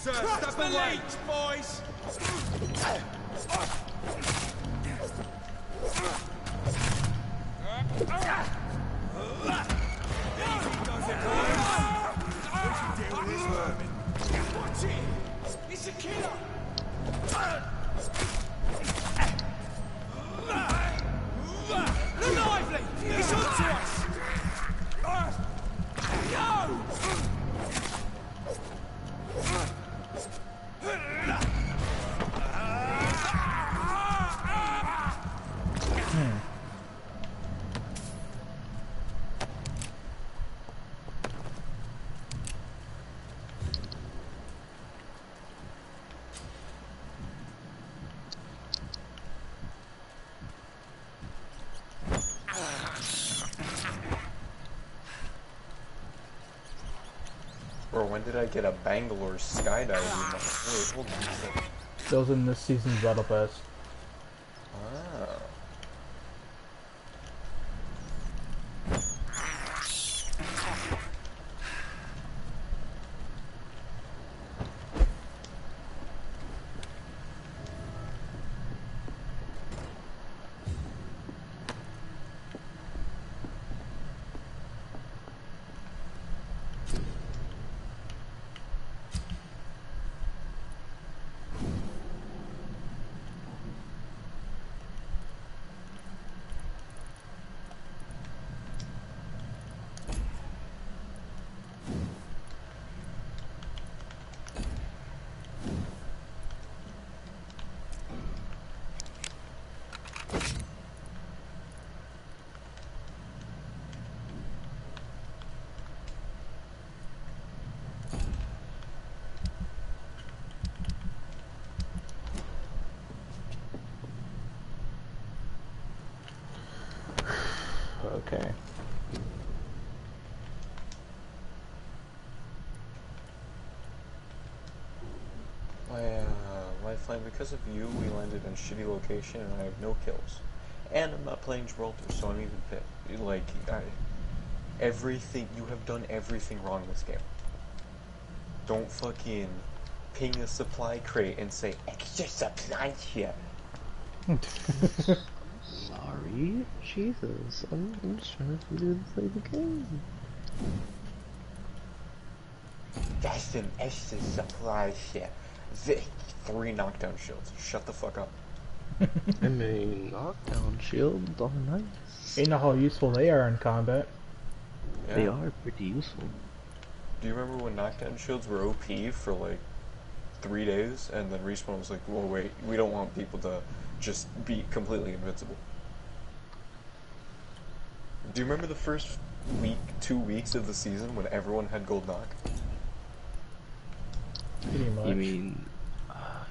Sir, step away, boys! Watch it! It's a killer! Look lively! It's on to us! Go! Bro, when did I get a Bangalore skydiving? Wait, hold on a second. Those in this season's Battle Pass. Ah. Okay. Lifeline, because of you, we landed in a shitty location and I have no kills. And I'm not playing Gibraltar, so I'm even pissed. Like, everything, you have done everything wrong this game. Don't fucking ping a supply crate and say, extra supplies here. Sorry? Jesus, I'm just trying to play the game. That's some extra supplies here. 3 knockdown shields. Shut the fuck up. I mean, knockdown shields are nice. You know how useful they are in combat. Yeah. They are pretty useful. Do you remember when knockdown shields were OP for like 3 days, and then Respawn was like, well wait, we don't want people to just be completely invincible. Do you remember the first week, 2 weeks of the season when everyone had gold knock? Pretty much. You mean,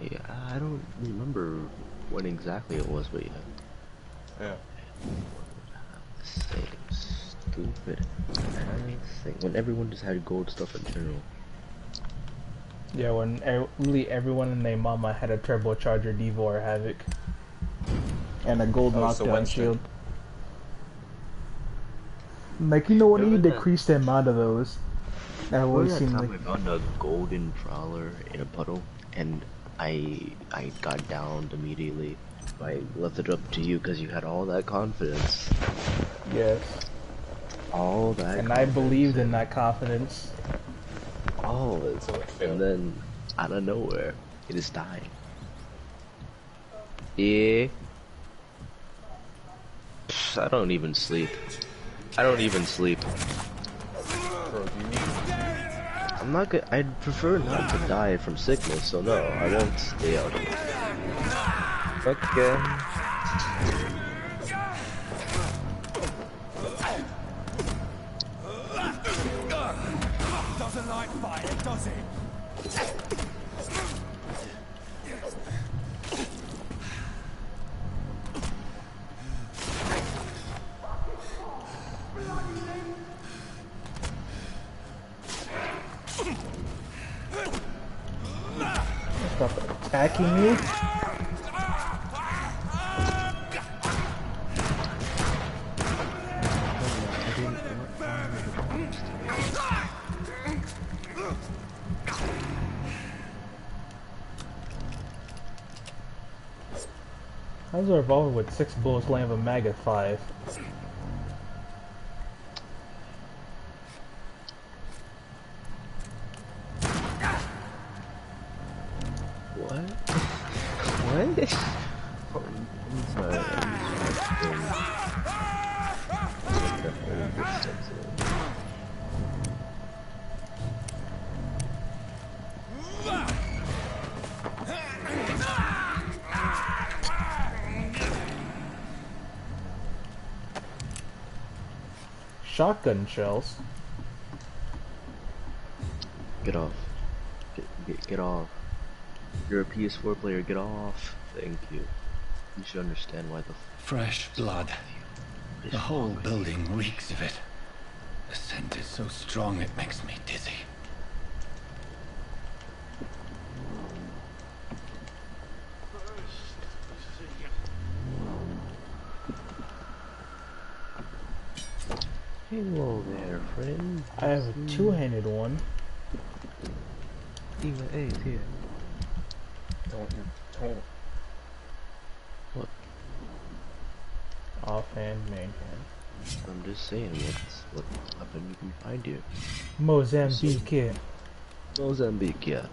yeah, I don't remember when exactly it was, but yeah. Yeah. Same stupid thing. When everyone just had gold stuff in general. Yeah, when really everyone and their mama had a turbocharger Devo or Havoc. And a gold knockdown shield. Like, you know what, you decrease the amount of those. That always seemed like... I found a golden prowler in a puddle, and I got downed immediately. I left it up to you because you had all that confidence. Yes. All that and I believed in that confidence. All of it. And then, out of nowhere, it is dying. Yeah. I don't even sleep. I don't even sleep. Bro, you need I'm not good. I'd prefer not to die from sickness, so no, I won't stay out here. Okay. Doesn't like fire, does it? Stop attacking me. How's a revolver with 6 bullets land a mag at 5? What? What? I'm sorry. Shotgun shells. Get off. Get off. You're a PS4 player, get off. Thank you. You should understand why the Fresh blood. The whole building reeks of it. The scent is so strong it makes me dizzy. Hello there, friend. I have a two-handed one. Even A's here. Don't. What? Offhand, main hand. I'm just saying, what weapon you can find here. Mozambique. Mozambique, yeah.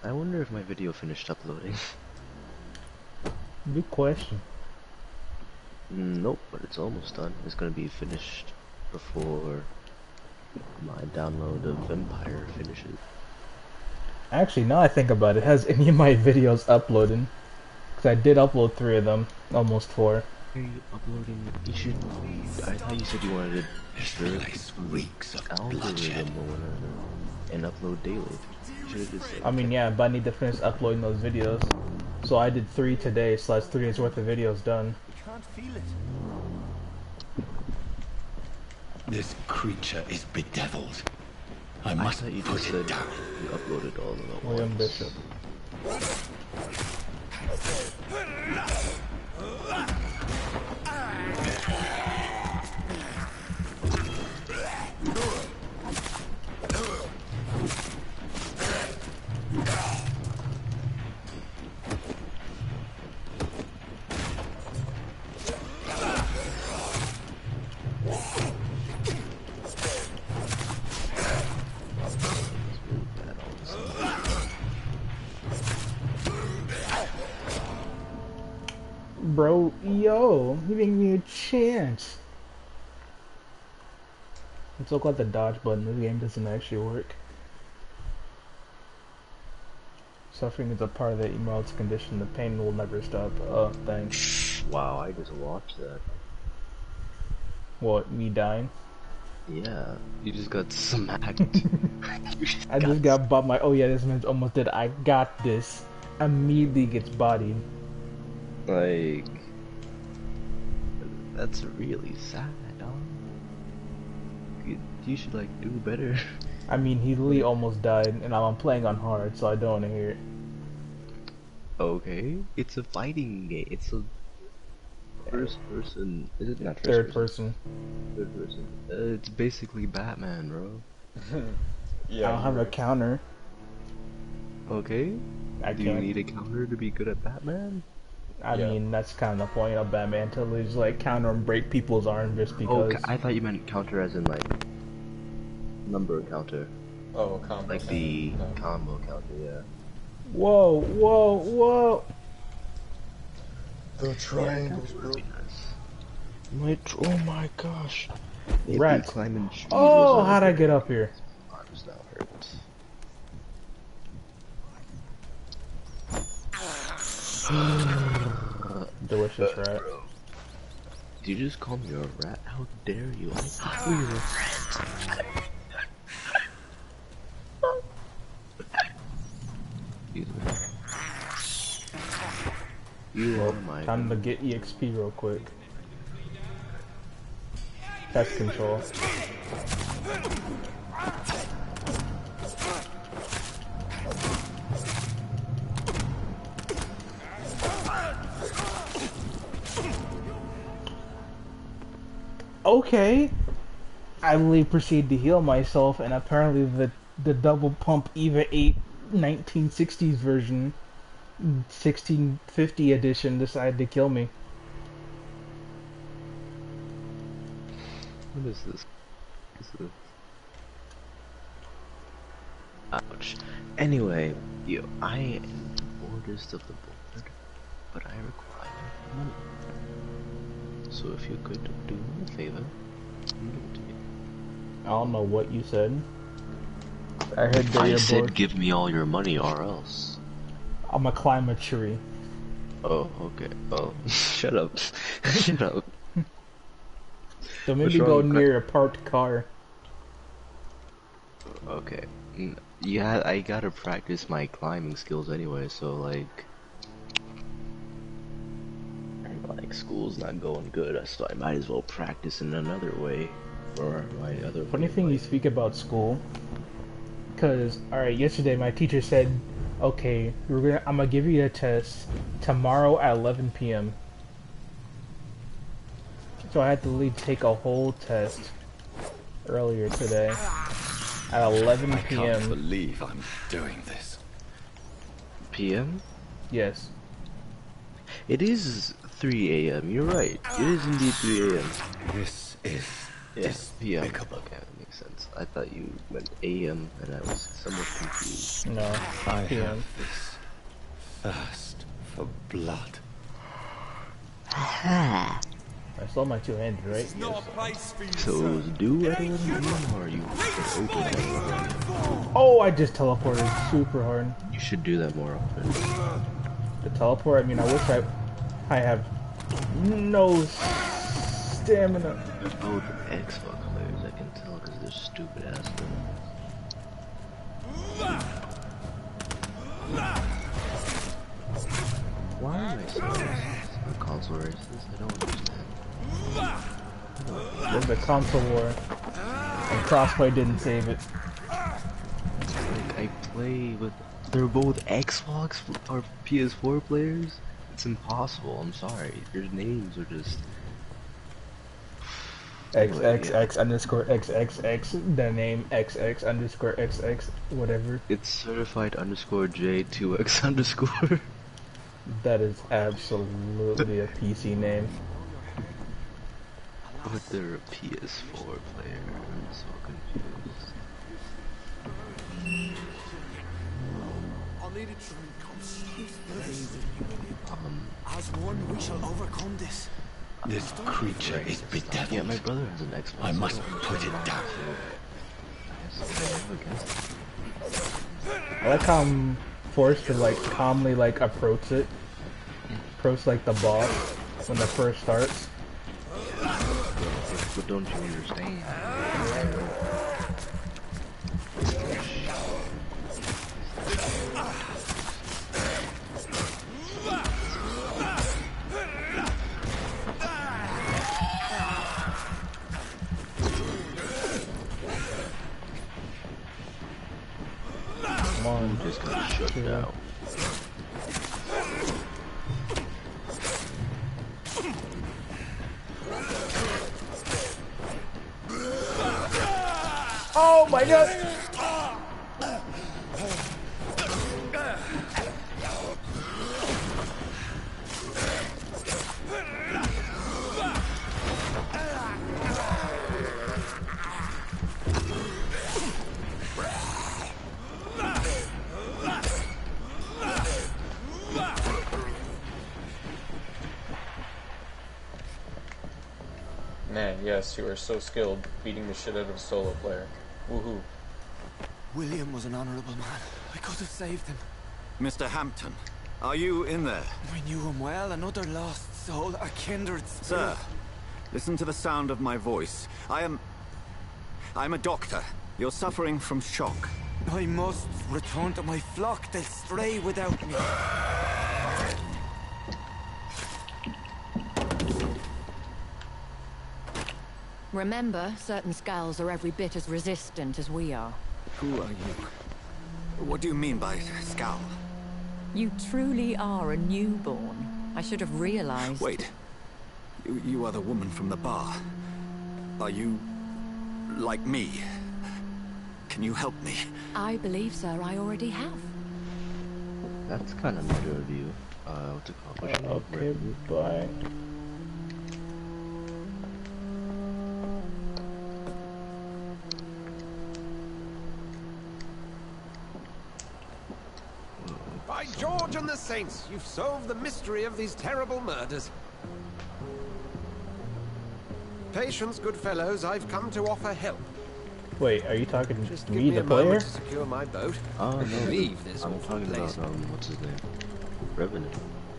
I wonder if my video finished uploading. Good question. Nope, but it's almost done. It's gonna be finished before my download of Vampyr finishes. Actually, now I think about it, has any of my videos uploaded? Because I did upload 3 of them, almost 4. Are you uploading? You should. I thought you said you wanted to share Place reeks of algorithm bloodshed. or whatever and upload daily. You should have just said, I mean, yeah, but I need to finish uploading those videos. So I did 3 today, so that's 3 days worth of videos done. Can't feel it. This creature is bedeviled. I I must thought you put just it said down. you uploaded all of them. William Bishop. Bro, yo, you giving me a chance. I'm so glad the dodge button in this game doesn't actually work. Suffering is a part of the emerald's condition. The pain will never stop. Oh, thanks. Wow, I just watched that. What, me dying? Yeah, you just got smacked. I just got bought my. Oh yeah, this man's almost dead. I got this. Immediately gets bodied. Like, that's really sad, dog. You should like do better. I mean, he literally almost died, and I'm playing on hard, so I don't want to hear it. Okay, it's a fighting game. It's a first person. Is it not first Third person? Third person. It's basically Batman, bro. Yeah, I don't have a counter. Okay. I Do you can't. need a counter to be good at Batman? I mean, that's kind of the point of Batman, to just like counter and break people's arms just because. Oh, I thought you meant counter as in like number counter. Oh, combo. Like the combo counter, yeah. Whoa, whoa, whoa! The triangles, bro. Oh my gosh. Maybe Rat. climbing trees Oh, was how'd I get up here? Arms now hurt. Delicious rat. Did you just call me a rat? How dare you? Oh, you're a rat. You are my... Time to get EXP real quick. That's control. Okay. I will proceed to heal myself, and apparently the double pump EVA 8 1960s version 1650 edition decided to kill me. What is this? Ouch. Anyway, I am the oldest of the board, but I require money. So if you could do me a favor, give it to me. I don't know what you said. I heard that I you're said bored. give me all your money or else. I'm a climb a tree. Oh, okay. Oh, shut up. Shut up. Don't What's maybe wrong go with near a parked car. Okay. Yeah, I gotta practice my climbing skills anyway, so like school's not going good, so I might as well practice in another way for my other. Funny thing you speak about school, because alright, yesterday my teacher said, okay, I'm gonna give you a test tomorrow at 11 p.m. So I had to leave to take a whole test earlier today at 11 p.m. I can't believe I'm doing this. PM? Yes. It is 3 a.m. You're right. It is indeed 3 a.m. This is PM. Okay, that makes sense. I thought you meant AM, and I was somewhat confused. No, I PM. have this thirst for blood. I saw my two-handed, right? It's not a place for you, So it was due at 11 p.m. or you open at 11 p.m.? Oh, I just teleported super hard. You should do that more often. The teleport, I mean, I wish I have no stamina. They're both Xbox players, I can tell, because they're stupid ass Why am I so racist? Console racist? I don't understand. There's a console war, and crossplay didn't save it. Like, I play with... They're both Xbox or PS4 players? It's impossible, I'm sorry. Their names are just... XXX underscore XXX, the name XX underscore XX, whatever. It's certified underscore J2X underscore. That is absolutely a PC name. But they're a PS4 player, I'm so confused. I'll need a drink. As one, we shall overcome this. This creature is bedeviled. Yeah, my brother has an Xbox. I must put it down. I like how I'm forced to like calmly like approach like the boss when it first starts. But don't you understand? Come on, just got shut down. Oh my god! Man, yes, you are so skilled beating the shit out of a solo player. Woohoo. William was an honorable man. I could have saved him. Mr. Hampton, are you in there? I knew him well, another lost soul, a kindred spirit. Sir, listen to the sound of my voice. I'm a doctor. You're suffering from shock. I must return to my flock. They'll stray without me. Remember, certain skulls are every bit as resistant as we are. Who are you? What do you mean by scowl? You truly are a newborn. I should have realized. Wait. You are the woman from the bar. Are you like me? Can you help me? I believe, sir, I already have. That's kind of meta of you. What's it called? Okay, bye. By George and the Saints, you've solved the mystery of these terrible murders. Patience, good fellows, I've come to offer help. Wait, are you talking Just to give me, me the a player? moment to secure my boat. Oh, no. Leave this I'm awful talking place. about, what's his name? Revenant.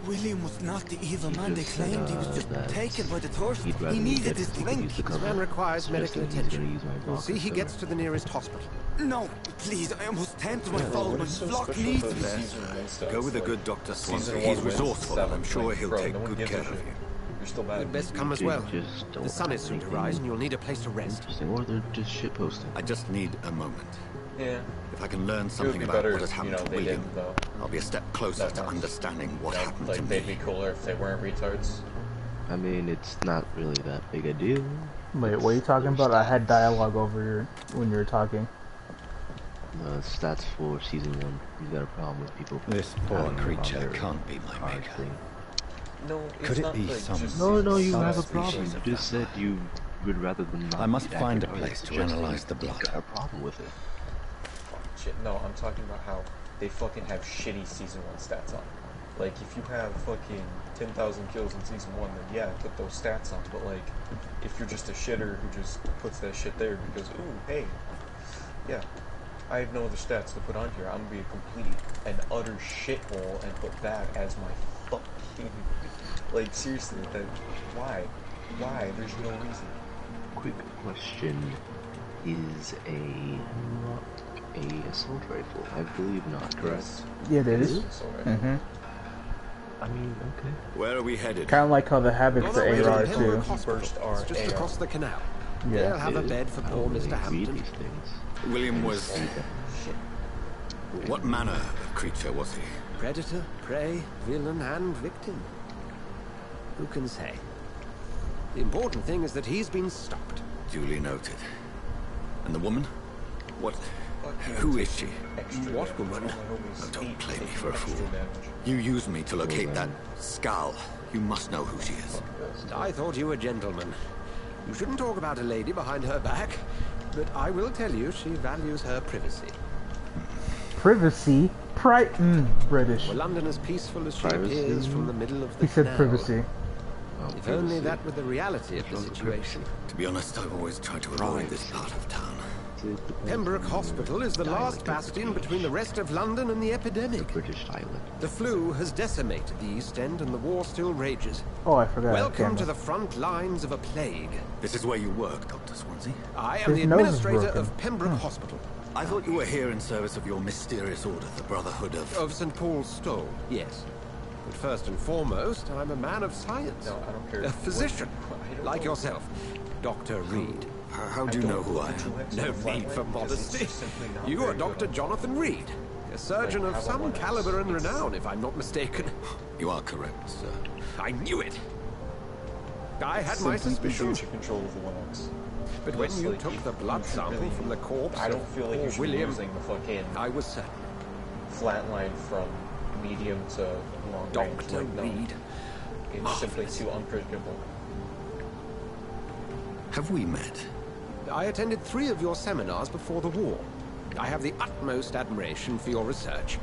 William was not the evil He man they just said, claimed. He was just that taken by the thirst. he'd rather He me needed get his it, he could drink. use the This cover. man requires Suggested medical he's gonna attention. use my We'll see vodka he gets soda. to the nearest hospital. No, please, I must tend to my Yeah, following. what My is so flock special needs about me. the season one stuff? Go with a Like, good Dr. season Swansea. one He's wins resourceful, and I'm 7, sure like, he'll bro, take no one good gives a care of shit. you. You're still bad. You'd best come as You well. just don't The sun is have soon to anything rise, and you'll need a place to rest. interesting, or they're just shitposting. I just need a moment. Yeah. If I can learn It would something be about better what has if, happened to they William, didn't, though. I'll be a step closer That to much. understanding what You know, happened like, to they'd me. be cooler if they weren't retards. I mean, it's not really that big a deal. Wait, what are you talking about? I had dialogue over when you were talking. Stats for season 1. He's got a problem with people. This poor having on creature their can't be my card maker. thing. No, it's Could it not be like some- just No, you Some have a species problem. of You just said vampire. you would rather than not. I must be find a accurate. place to Suggesting analyze the you've blood. got a problem with it. shit. No, I'm talking about how they fucking have shitty season 1 stats on. Like, if you have fucking 10,000 kills in season 1, then yeah, put those stats on. But like, if you're just a shitter who just puts that shit there because, ooh, hey, yeah, I have no other stats to put on here. I'm gonna be a complete and utter shithole and put that as my fucking, like, seriously, that, why? Why? There's no reason. Quick question: is a assault rifle? I believe not. Correct. Yeah, it is. Mm-hmm. I mean, okay. Where are we headed? Kind of like how the Havoc's On our way the to AR the too. Pembroke Hospital. It's just across the canal. Yeah. They'll have a bed for poor Mr. Hampton. William was... What manner of creature was he? Predator, prey, villain, and victim. Who can say? The important thing is that he's been stopped. Duly noted. And the woman? What... Who is she? What woman? Oh, don't play me for a fool. You used me to locate that skull. You must know who she is. I thought you were a gentleman. You shouldn't talk about a lady behind her back, but I will tell you she values her privacy. Privacy? British. Were London as peaceful as she Privacy? appears from the middle of the He said canal? privacy. If only that were the reality of the situation. To be honest, I've always tried to avoid this part of town. Pembroke Hospital is the last bastion between the rest of London and the epidemic. British island. The flu has decimated the East End and the war still rages. Oh, I forgot. Welcome to the front lines of a plague. This is where you work, Dr. Swansea? I am His the nose is administrator broken. of Pembroke Hospital. I thought you were here in service of your mysterious order, the Brotherhood of... Of St. Paul's Stole, yes. But first and foremost, I'm a man of science. No, I don't care. A physician, like yourself. Dr. Reed. How do you know who I am? No need for modesty. You are Dr. Jonathan Reed, a surgeon of some caliber and renown, if I'm not mistaken. You are correct, sir. I knew it. I had my suspicions. Control of the 1X. But when you took the blood sample from the corpse I don't of feel like poor you should William, be using the fucking I was certain. flatline from medium to long range. Dr. Like, no. Reed. It's simply too unpredictable. Have we met? I attended 3 of your seminars before the war. I have the utmost admiration for your research.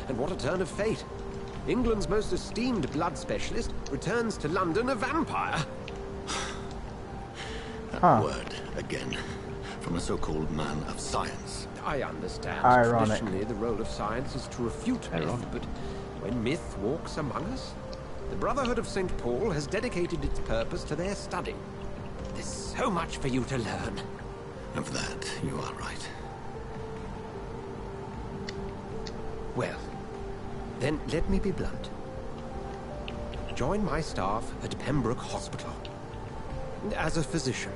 And what a turn of fate. England's most esteemed blood specialist returns to London a vampire. that word again from a so-called man of science. I understand. Ironic. Traditionally, the role of science is to refute myth, but when myth walks among us, the Brotherhood of St. Paul has dedicated its purpose to their study. There's so much for you to learn. Of that, you are right. Well, then let me be blunt. Join my staff at Pembroke Hospital. As a physician.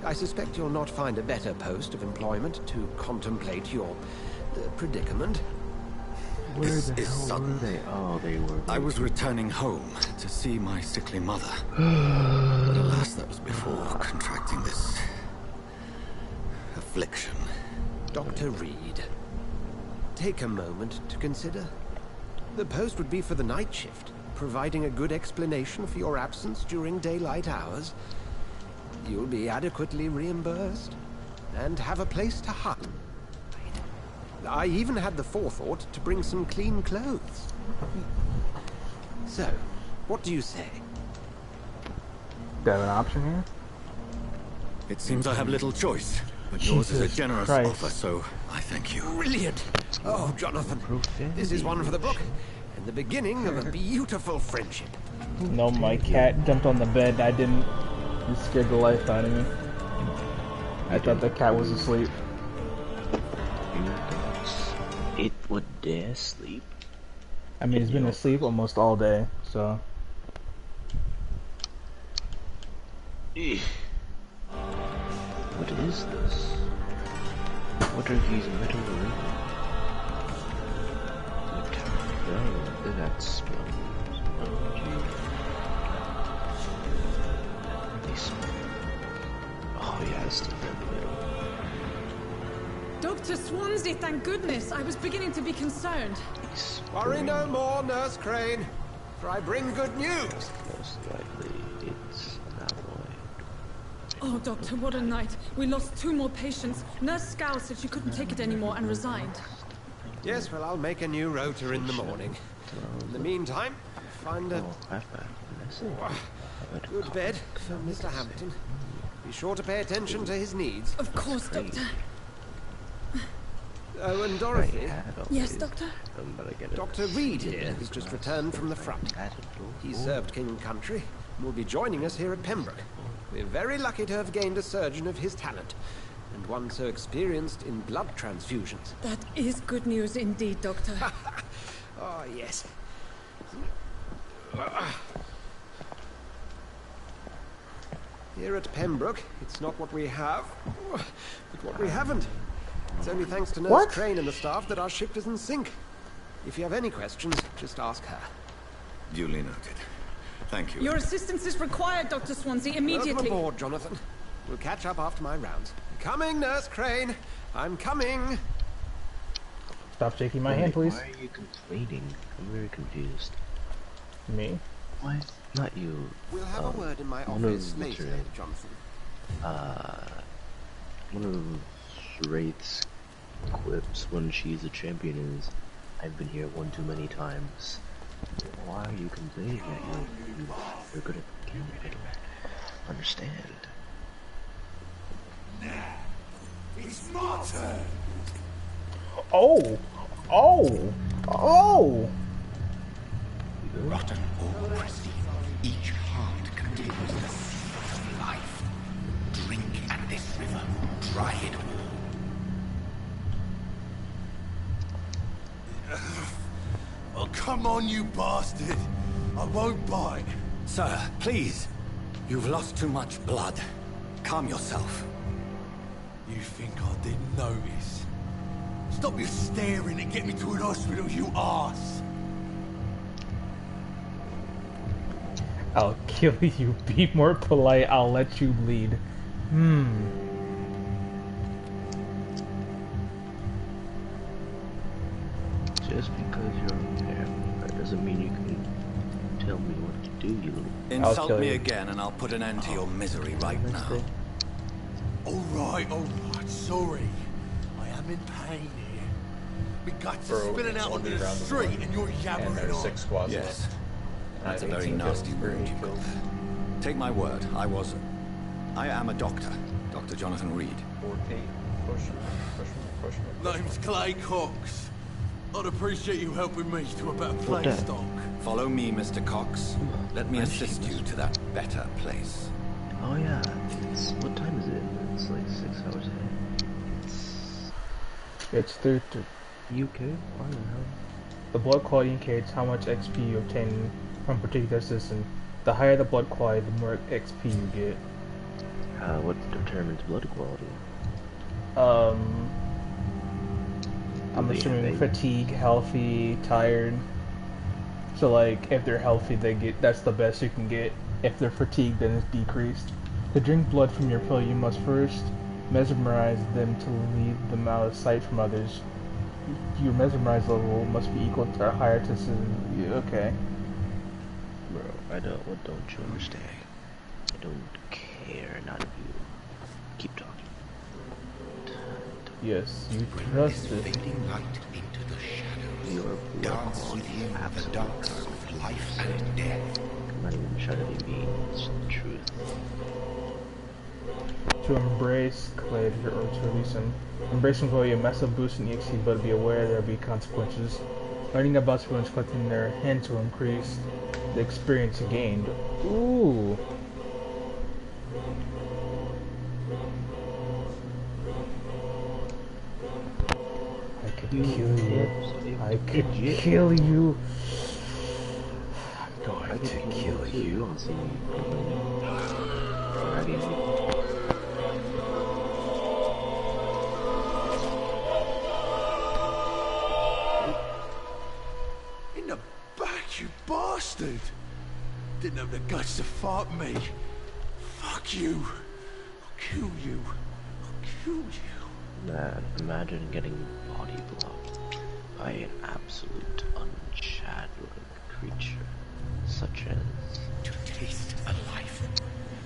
I suspect you'll not find a better post of employment to contemplate your predicament. Where the hell were they? Oh, they were. I was returning home to see my sickly mother. But alas, that was before contracting this affliction. Dr. Reed, take a moment to consider. The post would be for the night shift, providing a good explanation for your absence during daylight hours. You'll be adequately reimbursed and have a place to hide. I even had the forethought to bring some clean clothes. So, what do you say? Do I have an option here? It seems I have little choice, but yours is a Jesus generous Christ. offer, so I thank you. Brilliant! Oh, Jonathan, this is one for the book, and the beginning of a beautiful friendship. No, my cat jumped on the bed. I didn't. It scared the life out of me. I thought the cat was asleep. It would dare sleep. I mean, it's been asleep almost all day, so. What is this? What are these metal rings? Oh, that's oh yes, the Vampyr. Dr. Swansea, thank goodness. I was beginning to be concerned. Worry no more, Nurse Crane, for I bring good news. Most likely, it's an alloy. Oh, Doctor, what a night. We lost 2 more patients. Nurse Scowl said she couldn't take it anymore and resigned. Yes, well, I'll make a new rota in the morning. In the meantime, find a good bed for Mr. Hampton. Be sure to pay attention to his needs. Of course, Doctor. Oh, and Dorothy. Yes, Doctor? Dr. Reed here has just returned from the front. He served King and Country and will be joining us here at Pembroke. We're very lucky to have gained a surgeon of his talent, and one so experienced in blood transfusions. That is good news indeed, Doctor. Oh, yes. Here at Pembroke, it's not what we have, but what we haven't. It's only thanks to Nurse Crane and the staff that our ship isn't sink. If you have any questions, just ask her. Duly noted. Thank you. Your assistance is required, Dr. Swansea, immediately. Welcome aboard, Jonathan. We'll catch up after my rounds. Coming, Nurse Crane. I'm coming. Stop shaking my hand, please. Why are you complaining? I'm very confused. Me? Why? Not you. We'll have a word in my office later, Jonathan. One of Wraith's quips when she's a champion is, I've been here one too many times. Why are you complaining at you're good at the game? I don't understand. It's my turn. Oh! Oh! Oh! Rotten or pristine, each heart contains the seed of life. Drink at this river, dry it all. Oh, come on, you bastard. I won't bite. Sir, please. You've lost too much blood. Calm yourself. You think I didn't notice? Stop your staring and get me to an hospital, you arse. I'll kill you. Be more polite. I'll let you bleed. Just because you're a man, that doesn't mean you can tell me what to do, you little... Insult me again and I'll put an end to your misery right now. Alright, sorry. I am in pain here. My guts are spilling out onto the street and you're yabbering on. 6 squads Yes. That's a very nasty wound you've got. Take my word, I was... I am a doctor, Dr. Jonathan Reed. Name's Clay Cox. I'd appreciate you helping me to a better place, Doc. Follow me, Mr. Cox. Let me assist you to that better place. Oh yeah, what time is it? It's like 6 hours ahead. It's 30. UK? Why the hell? The blood quality indicates how much XP you obtain from a particular system. The higher the blood quality, the more XP you get. What determines blood quality? I'm assuming fatigue, healthy, tired. So like, if they're healthy, that's the best you can get. If they're fatigued, then it's decreased. To drink blood from your pill, you must first mesmerize them to lead them out of sight from others. Your mesmerize level must be equal to or higher to okay. Bro, what don't you understand? I don't care, not if you keep talking. Yes, you trust it. Fading light into the shadows. Dance with him the dance of life and death. I'm not even trying to be mean, it's the truth. To embrace Clay or to release him. Embracing Clay, a massive boost in EXP, but be aware there will be consequences. Learning about someone's collecting their hints will increase the experience gained. Ooh. I could kill you. I could kill you. I'm going to kill you. In the back, you bastard! Didn't have the guts to fight me. Fuck you. I'll kill you. I'll kill you. Man, imagine getting body blocked by an absolute unshadowing creature, such as... To taste a life,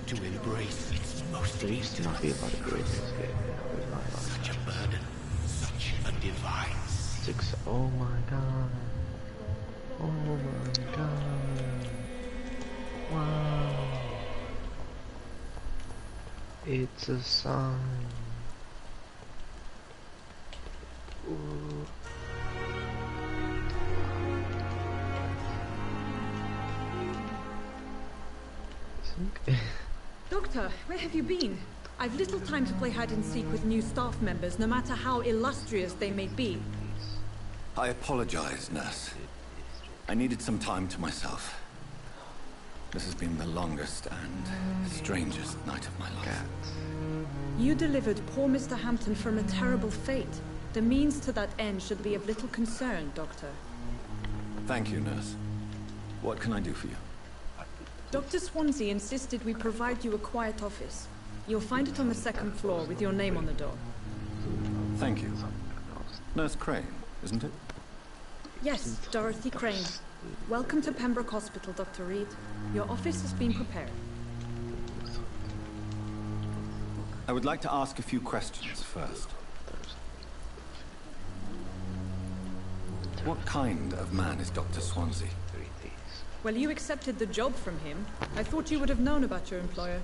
to embrace its most... There used to not be a lot of girls in this game, Such a burden, such a divine... Oh my god. Oh my god. Wow. It's a sign. Ooh. Doctor, where have you been? I've little time to play hide and seek with new staff members, no matter how illustrious they may be. I apologize, nurse. I needed some time to myself. This has been the longest and strangest night of my life. You delivered poor Mr. Hampton from a terrible fate. The means to that end should be of little concern, Doctor. Thank you, nurse. What can I do for you? Dr. Swansea insisted we provide you a quiet office. You'll find it on the second floor with your name on the door. Thank you. Nurse Crane, isn't it? Yes, Dorothy Crane. Welcome to Pembroke Hospital, Dr. Reed. Your office has been prepared. I would like to ask a few questions first. What kind of man is Dr. Swansea? Well, you accepted the job from him. I thought you would have known about your employer.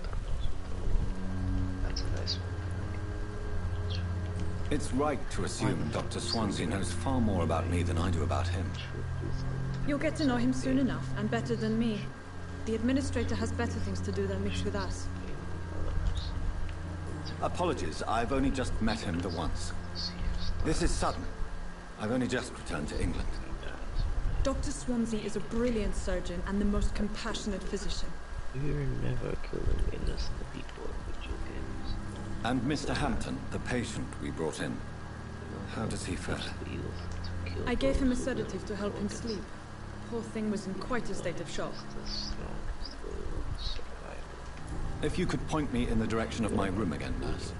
That's a nice one. It's right to assume Dr. Swansea knows far more about me than I do about him. You'll get to know him soon enough, and better than me. The administrator has better things to do than mix with us. Apologies, I've only just met him the once. This is sudden. I've only just returned to England. Dr. Swansea is a brilliant surgeon and the most compassionate physician. You're never killing innocent people in video games. And Mr. Hampton, the patient we brought in. How does he fare? I gave him a sedative to help him sleep. Poor thing was in quite a state of shock. If you could point me in the direction of my room again, nurse.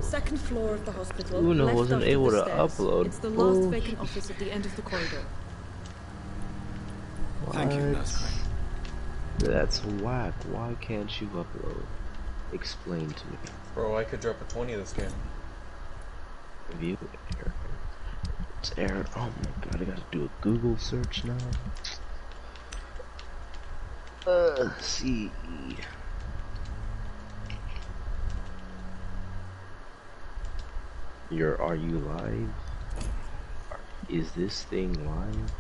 Second floor of the hospital. Uno left wasn't after able the to stairs. upload. It's the last vacant office at the end of the corridor. Thank you, Nurse Crane. That's whack. Why can't you upload? Explain to me. Bro, I could drop a 20 this game. View error. It's error. Oh my god, I gotta do a Google search now. See. Are you live? Is this thing live?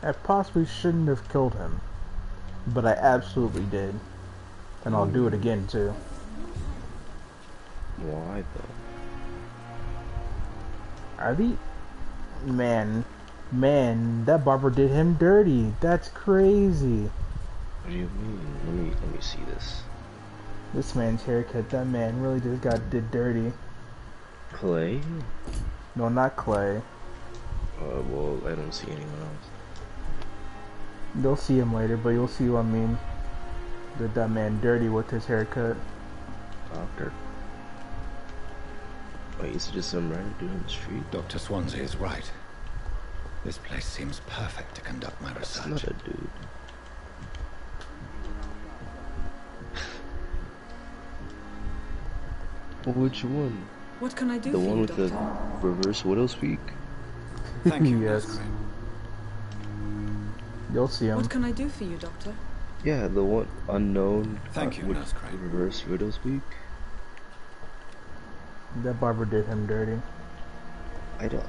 I possibly shouldn't have killed him, but I absolutely did. And I'll do it again, too. Why, though? Are the... Man, that barber did him dirty. That's crazy. What do you mean? Let me see this. This man's haircut, that man really just did dirty. Clay? No, not Clay. Well, I don't see anyone else. You'll see him later, but you'll see what I mean. Did that man dirty with his haircut. Doctor. Wait, is it just some random dude on the street? Dr. Swansea is right. This place seems perfect to conduct my research. That's not a dude. Which one? What can I do The for one you, with the Doctor? reverse widow speak? Thank you, yes. You'll see him. What can I do for you, Doctor? Yeah, the one unknown. Thank you, Nurse Crane. Reverse widow speak? That barber did him dirty.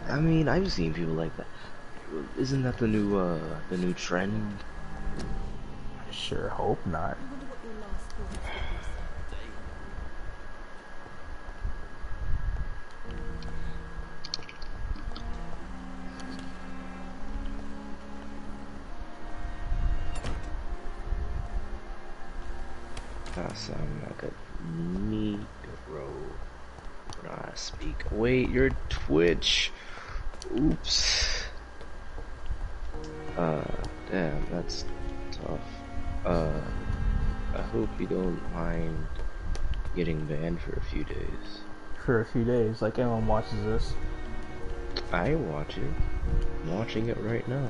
I mean, I've seen people like that. Isn't that the new trend? I sure hope not. That sound like a Negro when I speak. Wait, your Twitch. Oops. Damn, that's tough. I hope you don't mind getting banned for a few days. For a few days, like anyone watches this. I watch it. I'm watching it right now.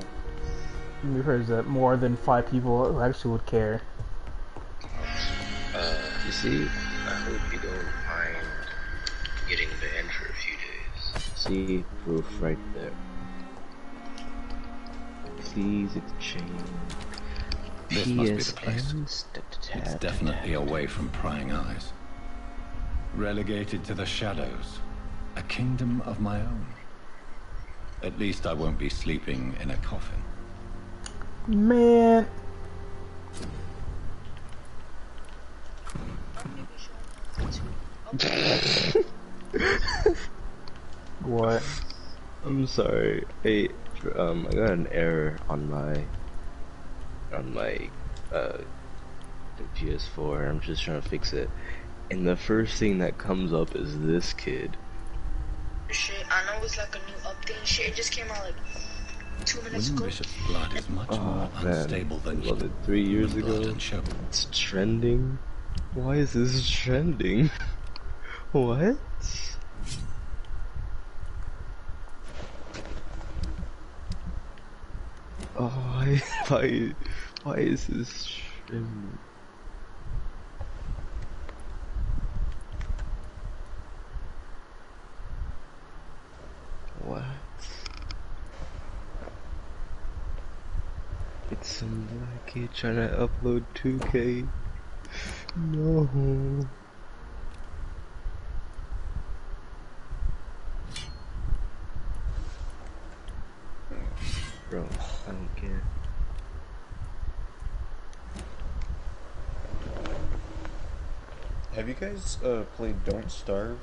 We've heard that more than 5 people who actually would care. You see, I hope you don't mind getting banned for a few days. See, proof right there. Please exchange. This must be the place. It's definitely away from prying eyes. Relegated to the shadows. A kingdom of my own. At least I won't be sleeping in a coffin. Man. What? I'm sorry. Hey, I got an error on my PS4. I'm just trying to fix it. And the first thing that comes up is this kid. Shit, I know it's like a new update. Shit, it just came out like 2 minutes ago. Bishop's blood is much more unstable than was it 3 years ago? It's trending. Why is this trending? What? Oh, why is this trending? What? It's some black kid trying to upload 2K. No. Bro, I don't care. Have you guys played Don't Starve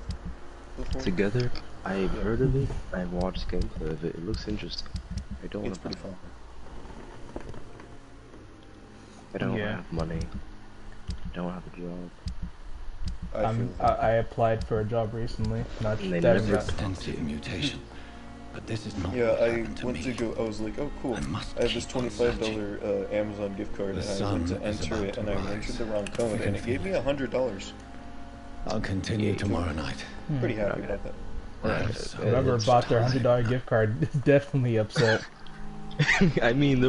before? Together? I've heard of it. I've watched gameplay of it. It looks interesting. I don't It's want pretty to fun. I don't have money. I don't have a job. I applied for a job recently. Not They that never extensive mutation. But this is not Yeah, what I happened to went me. to go. I was like, oh cool. I have this $25 Amazon gift card, and I went to enter it, and I entered the wrong code, and it gave me $100. I'll continue tomorrow night. Pretty happy about that. Whoever bought their $100 gift card is definitely upset. I mean,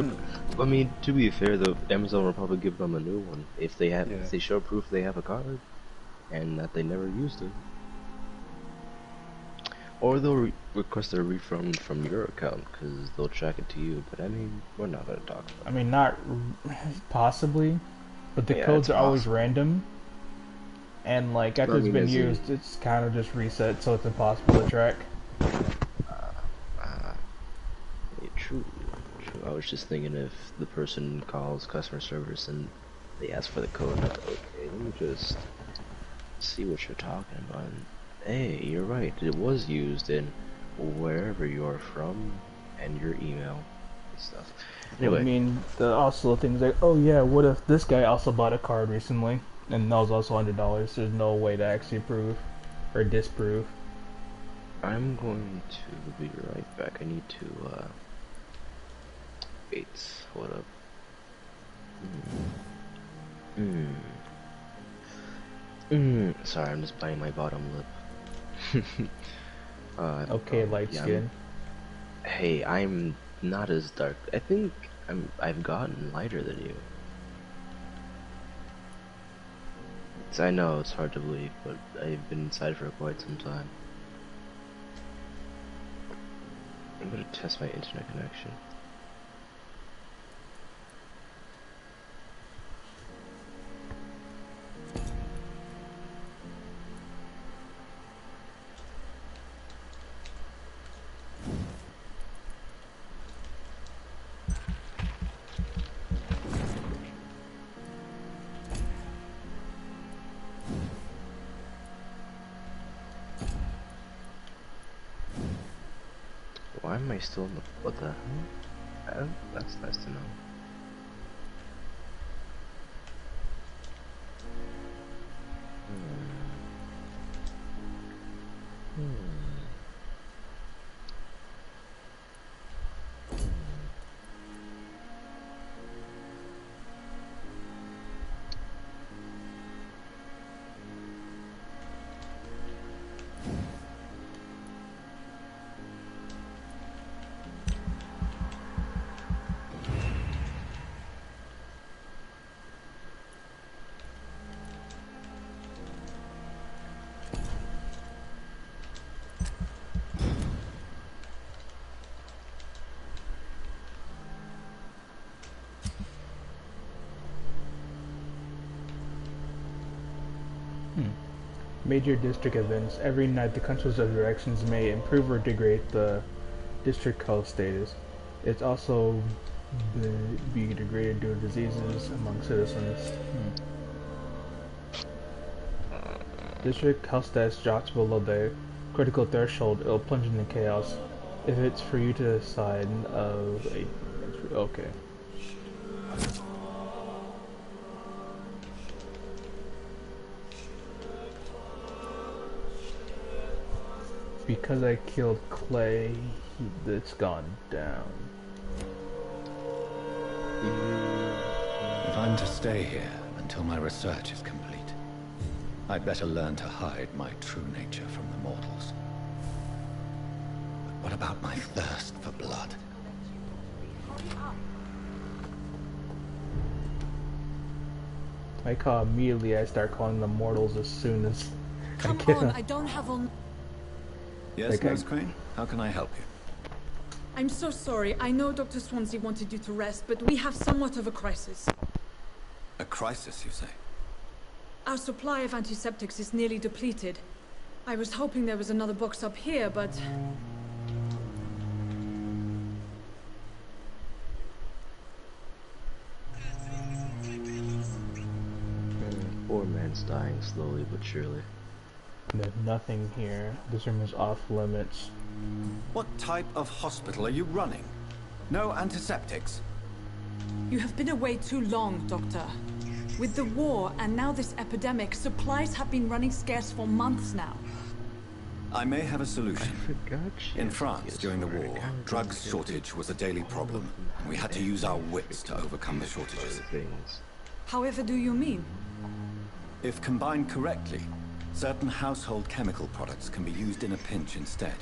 to be fair, the Amazon will probably give them a new one if they have, if they show proof they have a card, and that they never used it. Or they'll request a refund from your account because they'll track it to you. But I mean, we're not gonna talk about I mean, not possibly, but the codes are always random, And like after it's been used, it's kind of just reset, so it's impossible to track. True. I was just thinking if the person calls customer service and they ask for the code, like, okay, let me just see what you're talking about. And, hey, you're right. It was used in wherever you're from and your email and stuff. Anyway, I mean, also things like, oh yeah, what if this guy also bought a card recently and that was also $100? There's no way to actually prove or disprove. I'm going to be right back. I need to wait. Hold up. Sorry, I'm just biting my bottom lip. Okay, light skin. Hey, I'm not as dark. I think I've gotten lighter than you. I know it's hard to believe, but I've been inside for quite some time. I'm gonna test my internet connection. Why am I still in the... what the hell? That's nice to know. Major district events. Every night the council's directions may improve or degrade the district health status. It's also be degraded due to diseases among citizens. District health status drops below the critical threshold, it'll plunge into chaos. If it's for you to decide of a... okay. Because I killed Clay, it's gone down. If I'm to stay here until my research is complete, I'd better learn to hide my true nature from the mortals. But what about my thirst for blood? Immediately I start calling them mortals as soon as Come on, I don't have all... Yes, Nurse Crane? How can I help you? I'm so sorry. I know Dr. Swansea wanted you to rest, but we have somewhat of a crisis. A crisis, you say? Our supply of antiseptics is nearly depleted. I was hoping there was another box up here, but... Poor man's dying slowly but surely. There's nothing here. This room is off limits. What type of hospital are you running? No antiseptics? You have been away too long, Doctor. With the war and now this epidemic, supplies have been running scarce for months now. I may have a solution. In France, during the war, drugs shortage was a daily problem. We had to use our wits to overcome the shortages. However do you mean? If combined correctly, certain household chemical products can be used in a pinch instead.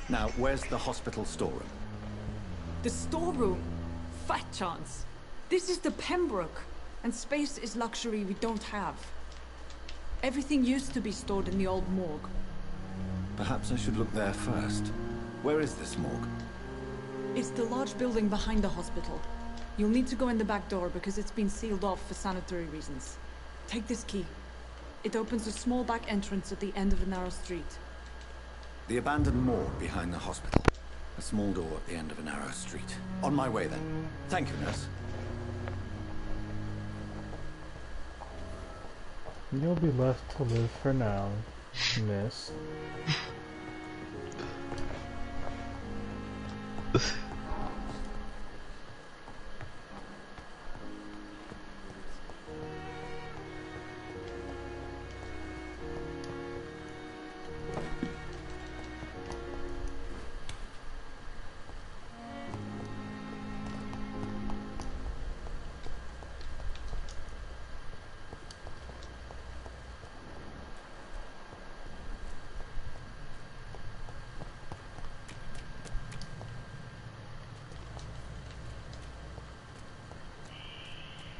Now, where's the hospital storeroom? The storeroom? Fat chance. This is the Pembroke, and space is luxury we don't have. Everything used to be stored in the old morgue. Perhaps I should look there first. Where is this morgue? It's the large building behind the hospital. You'll need to go in the back door because it's been sealed off for sanitary reasons. Take this key. It opens a small back entrance at the end of a narrow street. The abandoned morgue behind the hospital. A small door at the end of a narrow street. On my way then. Thank you, nurse. You'll be left to live for now, miss.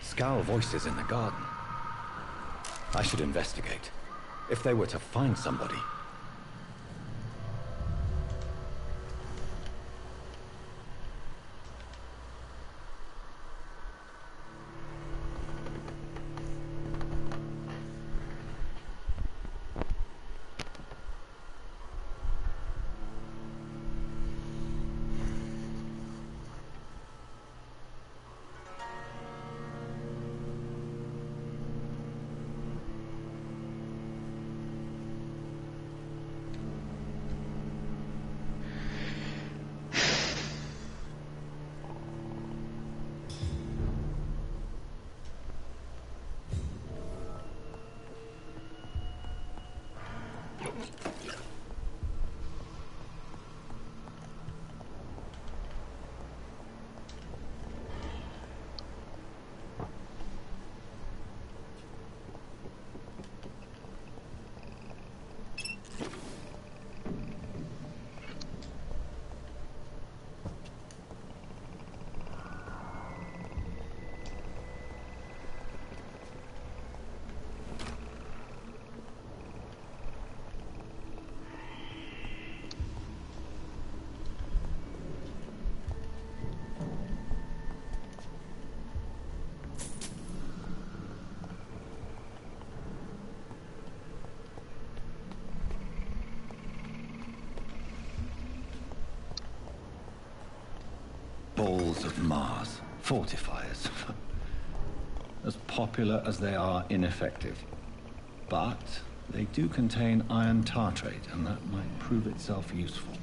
Scowl voices in the garden. I should investigate. If they were to find somebody. Balls of Mars. Fortifiers. As popular as they are ineffective. But they do contain iron tartrate, and that might prove itself useful.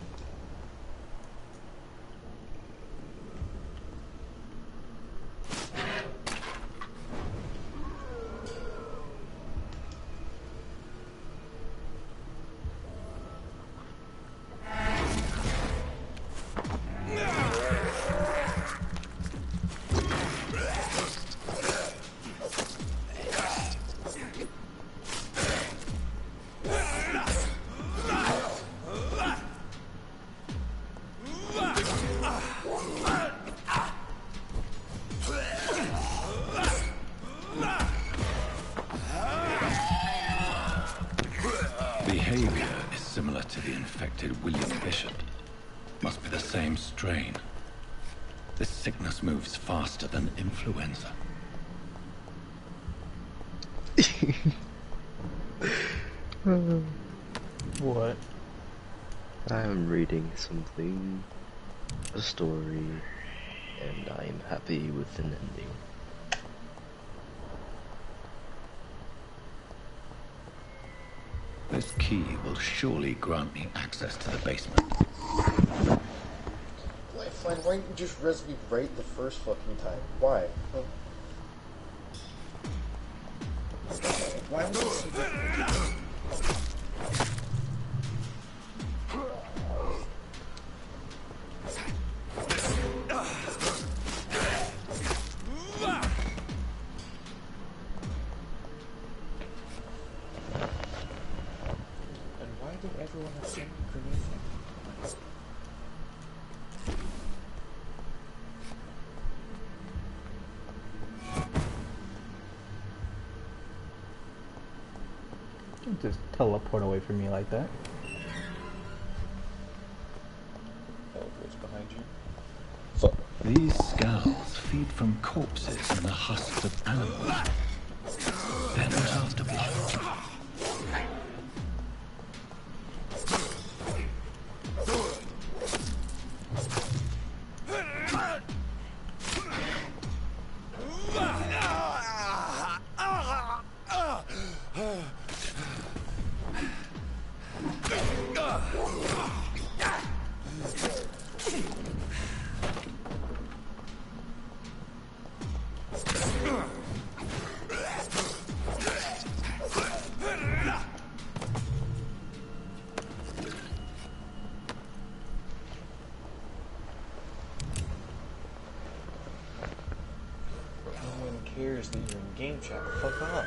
Behavior is similar to the infected William Bishop. Must be the same strain. This sickness moves faster than influenza. What? I'm reading something, a story, and I am happy with an ending. This key will surely grant me access to the basement. Fine, why didn't you just res me right the first fucking time? Why? Huh? Why would you say that? And why did everyone have so many grenades? Don't just teleport away from me like that. Teleport's behind you. These scowls feed from corpses and the husks of animals. They're not after blood. seriously, you're in game chat. Fuck off.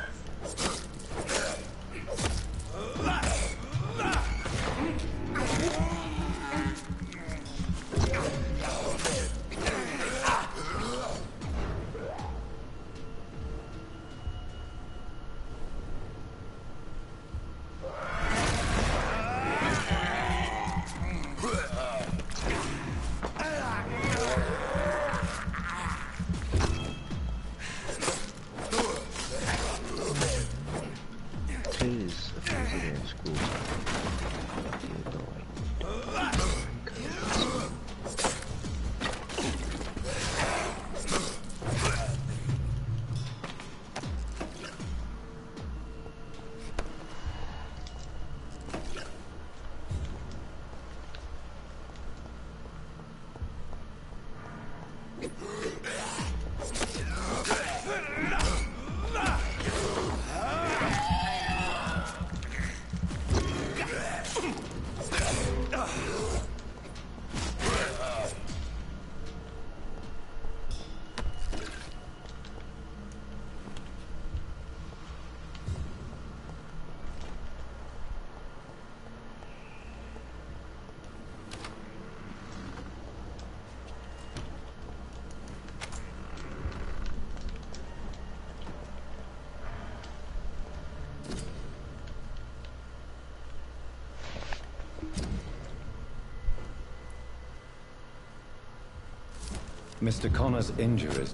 Mr. Connor's injuries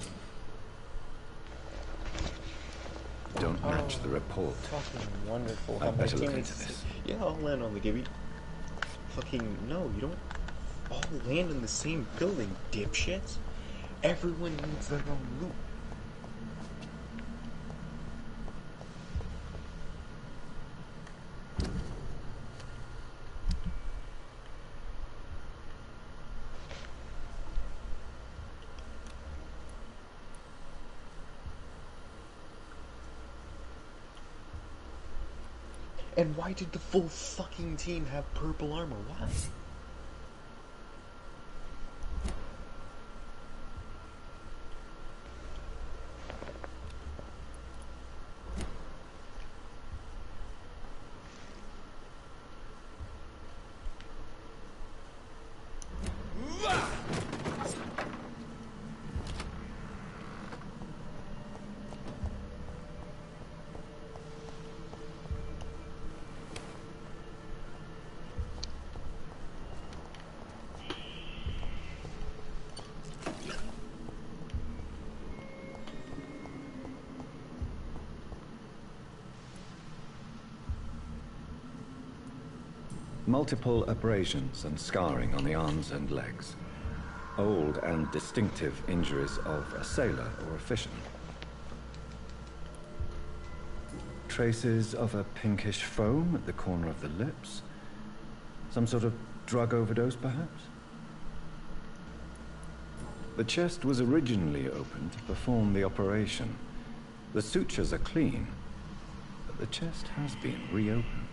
don't match the report. Fucking wonderful. I'd better look into this. Yeah, I'll land on the Gibby. Fucking no, you don't all land in the same building, dipshits. Everyone needs their own loot. And why did the full fucking team have purple armor? Why? Multiple abrasions and scarring on the arms and legs. Old and distinctive injuries of a sailor or a fisherman. Traces of a pinkish foam at the corner of the lips. Some sort of drug overdose, perhaps? The chest was originally opened to perform the operation. The sutures are clean, but the chest has been reopened.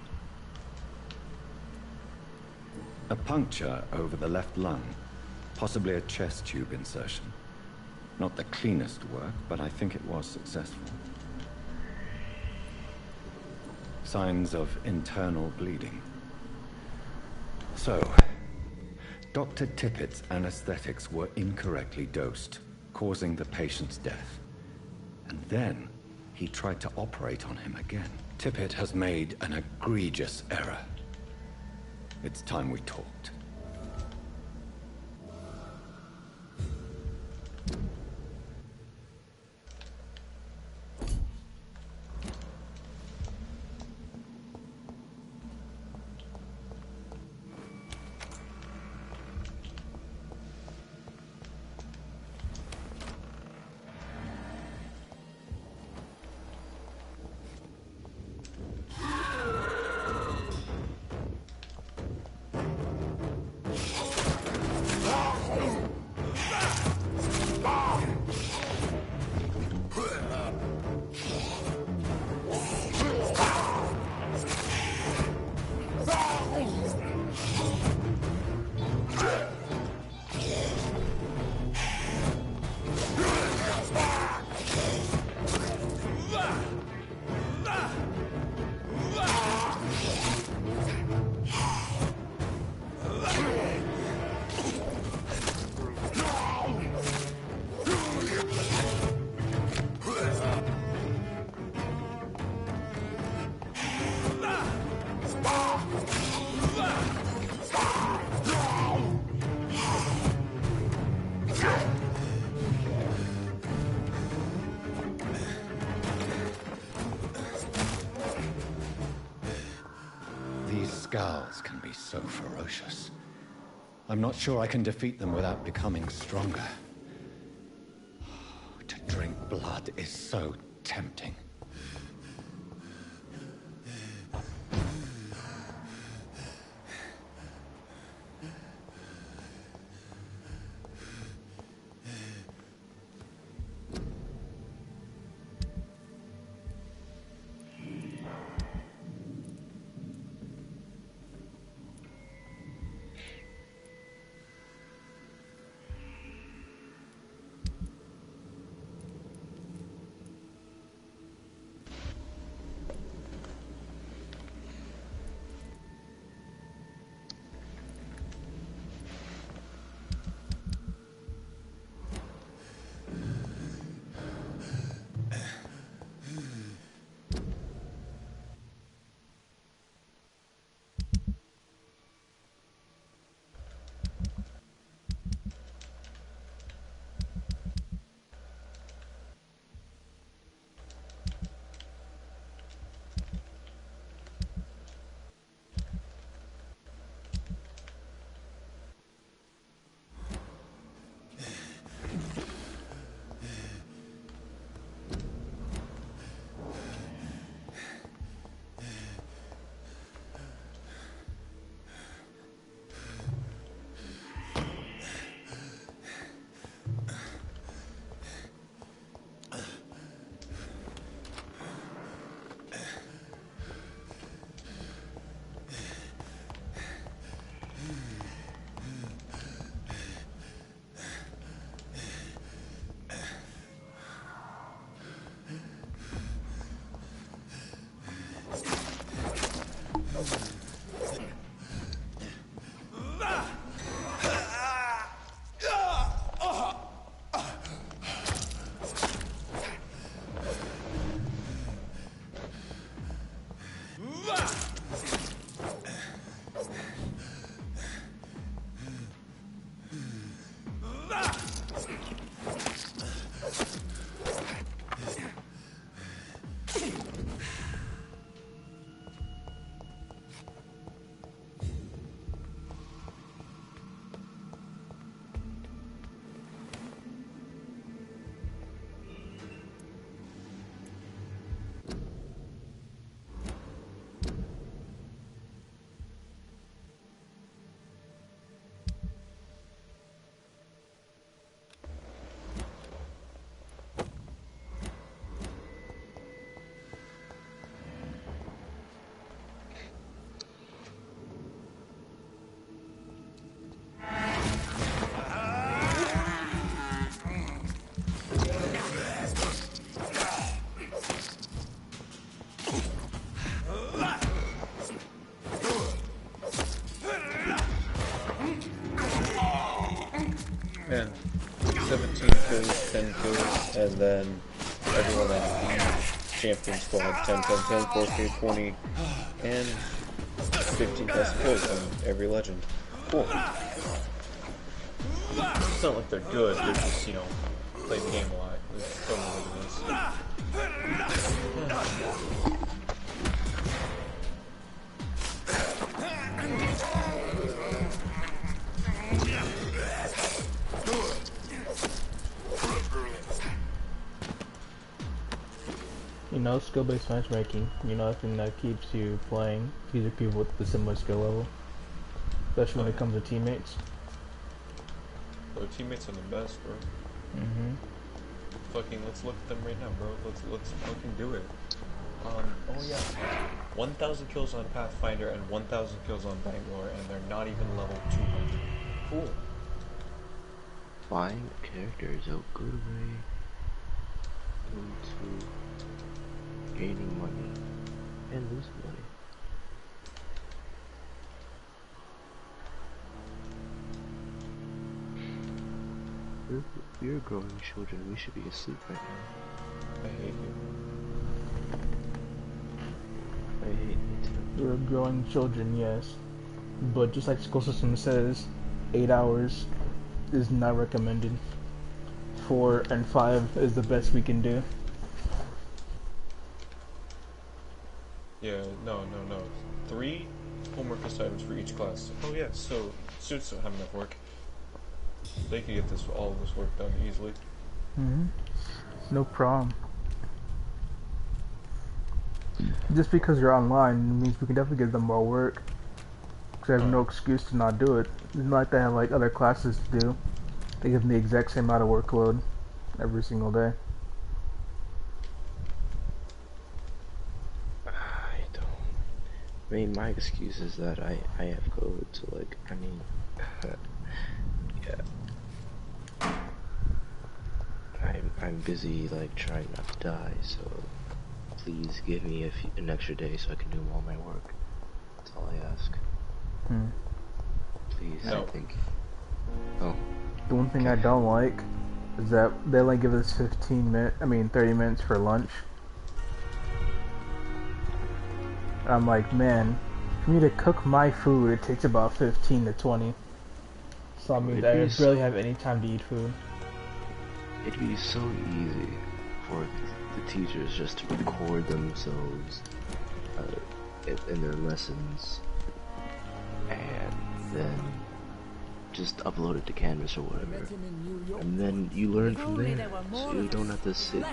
A puncture over the left lung, possibly a chest tube insertion. Not the cleanest work, but I think it was successful. Signs of internal bleeding. So, Dr. Tippett's anesthetics were incorrectly dosed, causing the patient's death. And then, he tried to operate on him again. Tippett has made an egregious error. It's time we talked. Skulls can be so ferocious. I'm not sure I can defeat them without becoming stronger. To drink blood is so tempting. Man, 17 kills, 10 kills, and then everyone on the champion squad, 10, 10, 10, 4K, 20, and 15,000 kills on every legend. Cool. It's not like they're good, they're just, you know, play the game a lot. It's totally what it is. You know, skill-based matchmaking, you know, I think that keeps you playing, keeps you people with the similar skill level. Especially when it comes to teammates. Bro, teammates are the best, bro. Mm-hmm. Let's look at them right now, bro. Let's fucking do it. Oh yeah. 1,000 kills on Pathfinder and 1,000 kills on Bangalore, and they're not even level 200. Cool. Buying a character is a good way into gaining money and losing money. We're growing children. We should be asleep right now. I hate you. I hate you too. We're growing children, yes. But just like school system says, 8 hours is not recommended. 4 and 5 is the best we can do. Yeah, no. 3 homework assignments for each class. Oh yeah, so students don't have enough work. They could get all of this work done easily. No problem. Just because you're online means we can definitely give them more work. Because I have no excuse to not do it. It's not like they have like other classes to do. They give them the exact same amount of workload every single day. I mean, my excuse is that I have COVID, so like, I mean, yeah. I'm busy like trying not to die, so please give me an extra day so I can do all my work. That's all I ask. Please, No. I think. Oh. The one thing I don't like is that they only give us 30 minutes for lunch. And I'm like, man, for me to cook my food, it takes about 15 to 20. So I mean, I barely have any time to eat food. It'd be so easy for the teachers just to record themselves in their lessons and then just upload it to Canvas or whatever. And then you learn from there, so you don't have to sit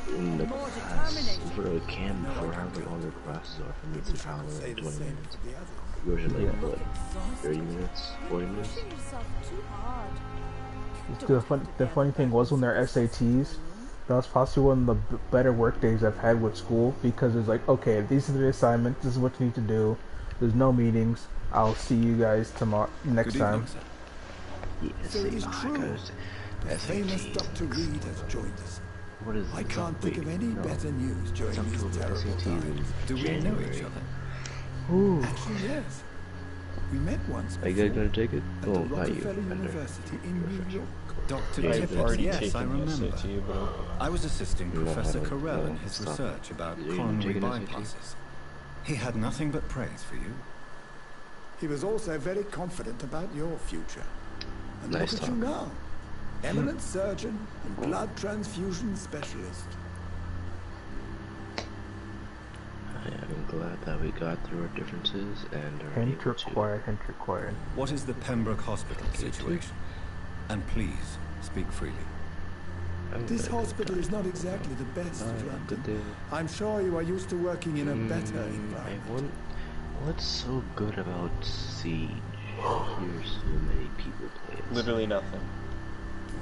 in the class in front of a cam for however long the classes are, for me it's an hour and 20 minutes. Yours are like, what, 30 minutes, 40 minutes? The funny thing was when they're SATs, that was possibly one of the better work days I've had with school, because it's like, okay, these are the assignments, this is what you need to do, there's no meetings, I'll see you guys next time. So it is true. The famous Dr. Reed has joined us. What is I can't think of any better news during these terrible times. Do we know each other? Ooh. Actually, yes. We met once Are you guys gonna take it? at the Rockefeller University in New York. Dr. I've Tippett, already yes, taken I remember. SAT, but I was assisting No, Professor I don't. Carell No, in his stop. research about You coronary taking SAT? bypasses. He had nothing but praise for you. He was also very confident about your future. And Nice look at you now. Eminent surgeon and blood transfusion specialist. I'm glad that we got through our differences and are Hint able to... required, hint required. What is the Pembroke Hospital situation? And please, speak freely. This hospital is not exactly the best of London. I'm sure you are used to working in a better environment. What's so good about Siege? I hear so many people play it. literally nothing.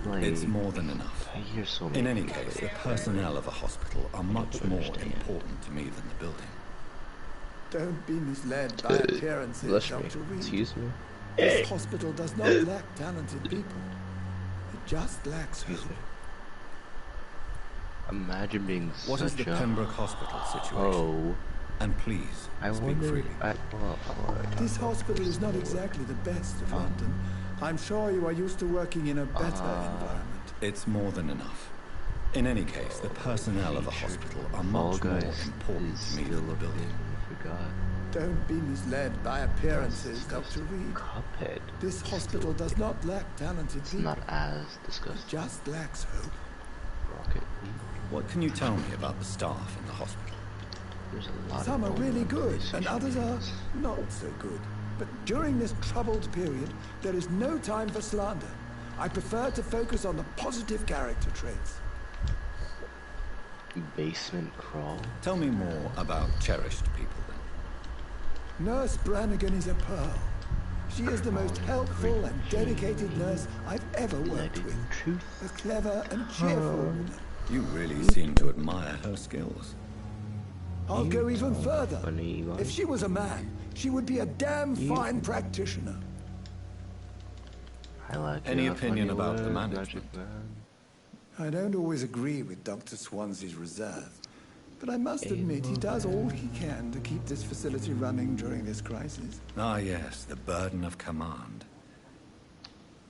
Like, It's more than enough. I hear so many In any people case, play the it. personnel of a hospital are much don't more understand. important to me than the building. Don't be misled by appearances, bless me. Dr. Reed. Excuse me? This hospital does not lack talented people. It just lacks hope. Imagine being What such is the a Pembroke Hospital situation? And please, I speak wonder. freely. This hospital is not exactly the best of London. I'm sure you are used to working in a better environment. It's more than enough. In any case, the personnel of a hospital are much more important to me than the building. Don't be misled by appearances, Dr. Reed. Cuphead. This hospital does not lack talented people. Not as disgusting. It just lacks hope. Rocket. What can you tell me about the staff in the hospital? There's a lot Some of are really good, and others are not so good. But during this troubled period, there is no time for slander. I prefer to focus on the positive character traits. Basement crawl. Tell me more about cherished people then. Nurse Brannigan is a pearl. She is the most helpful and dedicated nurse I've ever worked with. A clever and cheerful woman. You really seem to admire her skills. I'll go even further. If she was a man, she would be a damn fine practitioner. I like Any opinion about the management? I don't always agree with Dr. Swansea's reserve, but I must admit he does all he can to keep this facility running during this crisis. Ah yes, the burden of command.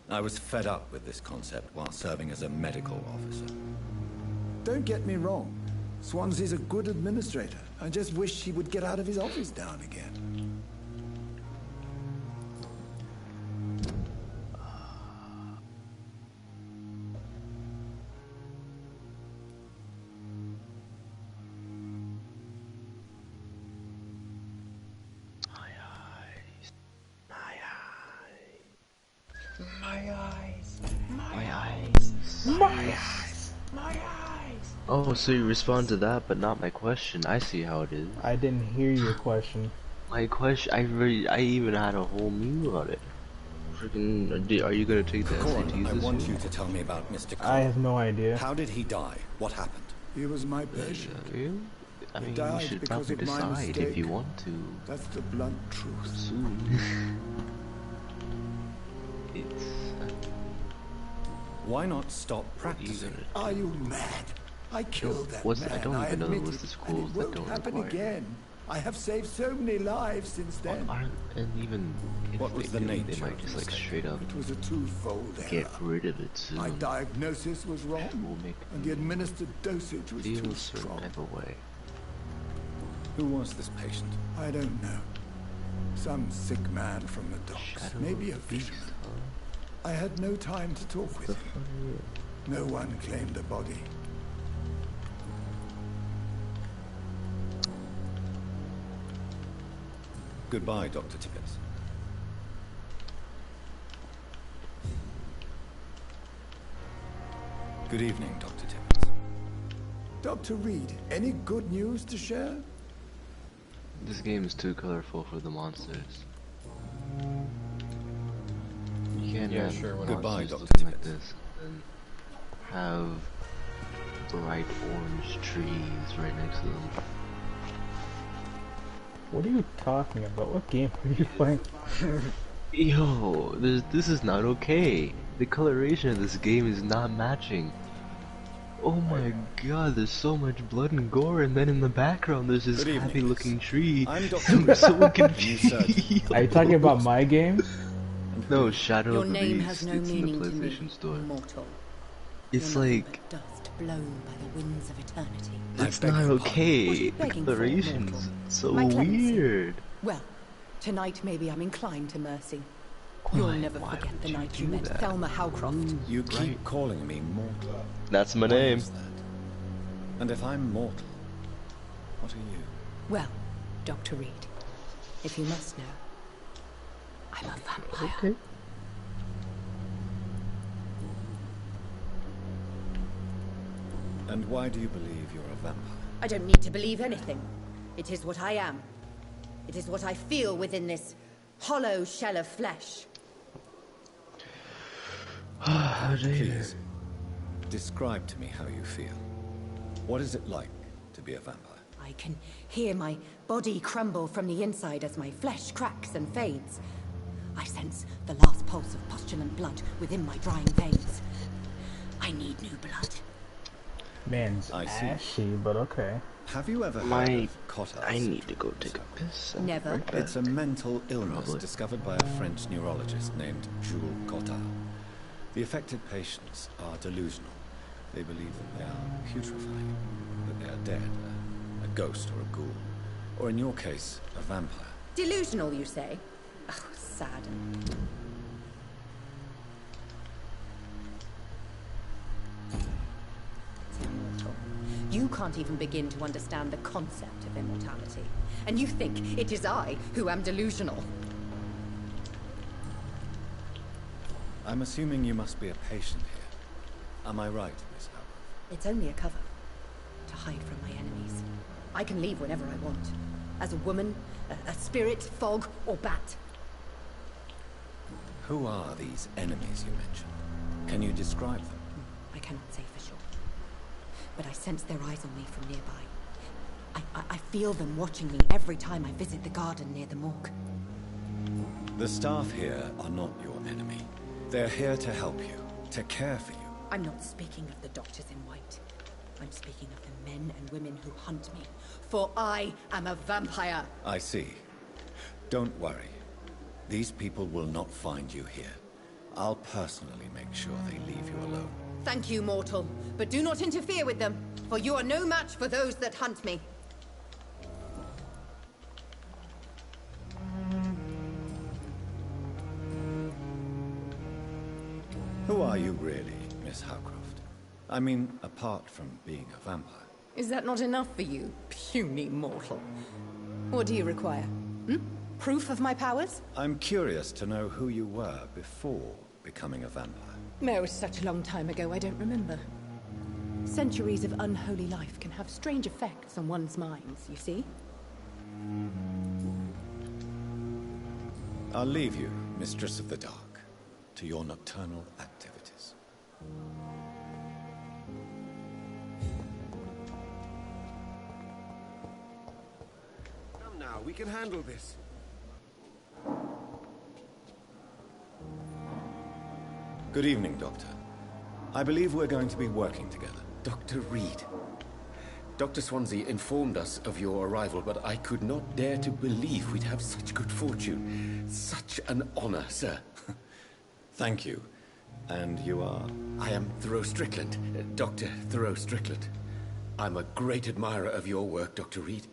I was fed up with this concept while serving as a medical officer. Don't get me wrong. Swansea's a good administrator. I just wish he would get out of his office now and again. My eyes. My eyes. My eyes. My eyes. Oh, so you respond to that, but not my question. I see how it is. I didn't hear your question. My question, I even had a whole meal on it. Freaking, are you gonna take the SATs I this want year? you to tell me about Mr. I have no idea. How did he die? What happened? He was my patient. I He mean, you died should because probably of my decide if mistake. you want to. That's the blunt truth. Soon. It's. Why not stop practicing? Are you mad? I killed that man. I don't even know there admit was it, the and schools it that won't don't happen require. again. I have saved so many lives since then. And even if What was they the do, they nature might of just the like mistake? straight up It was a twofold get error. rid of it soon. My diagnosis was wrong, Will make and the administered dosage was feel too a certain strong. type of way. Who was this patient? I don't know. Some sick man from the docks. Maybe a fisherman. I had no time to talk with him. No one claimed a body. Goodbye, Dr. Tippett. Good evening, Dr. Tippett. Dr. Reed, any good news to share? This game is too colorful for the monsters. You can't Yeah, have sure, why not? Goodbye, Dr. looking like this and have bright orange trees right next to them. What are you talking about? What game are you playing? Yo, this is not okay. The coloration of this game is not matching. Oh my god, there's so much blood and gore, and then in the background there's this Good evening, happy looking tree. I'm Dr. I'm so Reed. confused. Are you talking about my game? No, Shadow Your of the name Beast. has no It's in the meaning to me, PlayStation Store. mortal. It's You're nothing like but dust blown by the winds of eternity. that's not okay. What are you The begging for, coloration's mortal? so My clemency? weird. Well, tonight maybe I'm inclined to mercy. You'll never forget the night you met that? Thelma Howcroft. You keep calling me mortal. That's my Why name. is that? And if I'm mortal, what are you? Well, Dr. Reed, if you must know, I'm a vampire. Okay. And why do you believe you're a vampire? I don't need to believe anything. It is what I am. It is what I feel within this hollow shell of flesh. Please, describe to me how you feel. What is it like to be a vampire? I can hear my body crumble from the inside as my flesh cracks and fades. I sense the last pulse of postulant blood within my drying veins. I need new blood. Man's I see. ashy, but okay. Have you ever heard My, of Cotard's I need to go take a piss. Never. Right back. It's a mental illness Probably. discovered by a French neurologist named Jules Cotard. The affected patients are delusional. They believe that they are putrefying, that they are dead, a ghost or a ghoul, or in your case, a vampire. Delusional, you say? Oh, sad. Immortal. You can't even begin to understand the concept of immortality. And you think it is I who am delusional. I'm assuming you must be a patient here. Am I right, Miss Howard? It's only a cover. To hide from my enemies. I can leave whenever I want. As a woman, a spirit, fog, or bat. Who are these enemies you mentioned? Can you describe them? I cannot say for sure. But I sense their eyes on me from nearby. I feel them watching me every time I visit the garden near the morgue. The staff here are not your enemy. They're here to help you, to care for you. I'm not speaking of the doctors in white. I'm speaking of the men and women who hunt me. For I am a vampire. I see. Don't worry. These people will not find you here. I'll personally make sure they leave you alone. Thank you, mortal. But do not interfere with them, for you are no match for those that hunt me. Who are you really, Miss Howcroft? I mean, apart from being a vampire. Is that not enough for you, puny mortal? What do you require? Proof of my powers? I'm curious to know who you were before becoming a vampire? It was such a long time ago, I don't remember. Centuries of unholy life can have strange effects on one's minds, you see? I'll leave you, Mistress of the Dark, to your nocturnal activities. Come now, we can handle this. Good evening, Doctor. I believe we're going to be working together. Dr. Reed. Dr. Swansea informed us of your arrival, but I could not dare to believe we'd have such good fortune. Such an honor, sir. Thank you. And you are? I am Thoreau Strickland, Dr. Thoreau Strickland. I'm a great admirer of your work, Dr. Reed.